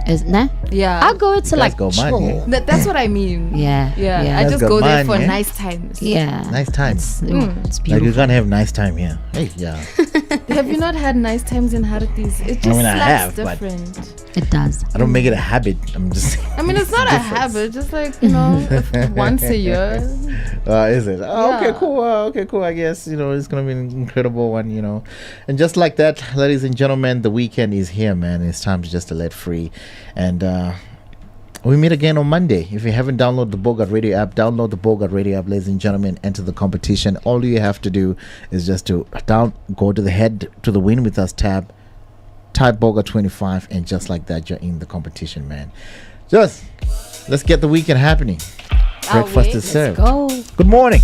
Isn't it? Yeah. I'll go to like go man, chill. yeah. That's what I mean. Yeah. I Let's just go go there man, for yeah. nice times. Yeah. Nice times. It's Like beautiful. you're gonna have nice time here. Hey, yeah. Have you not had nice times in Hartis? It just I have, slaps but different. It does. I don't make it a habit. I'm just. I mean, it's not a habit. Just like, you know, once a year. Is it? Oh, Yeah. okay, cool. Okay, cool. I guess, it's going to be an incredible one, And just like that, ladies and gentlemen, the weekend is here, man. It's time to just to let free. And we meet again on Monday. If you haven't downloaded the Bogart Radio app, download the Bogart Radio app, ladies and gentlemen. Enter the competition. All you have to do is just to go to the head to the Win With Us tab, type Bogart 25, and just like that, you're in the competition, man. Let's get the weekend happening. Breakfast is served. Let's go. Good morning.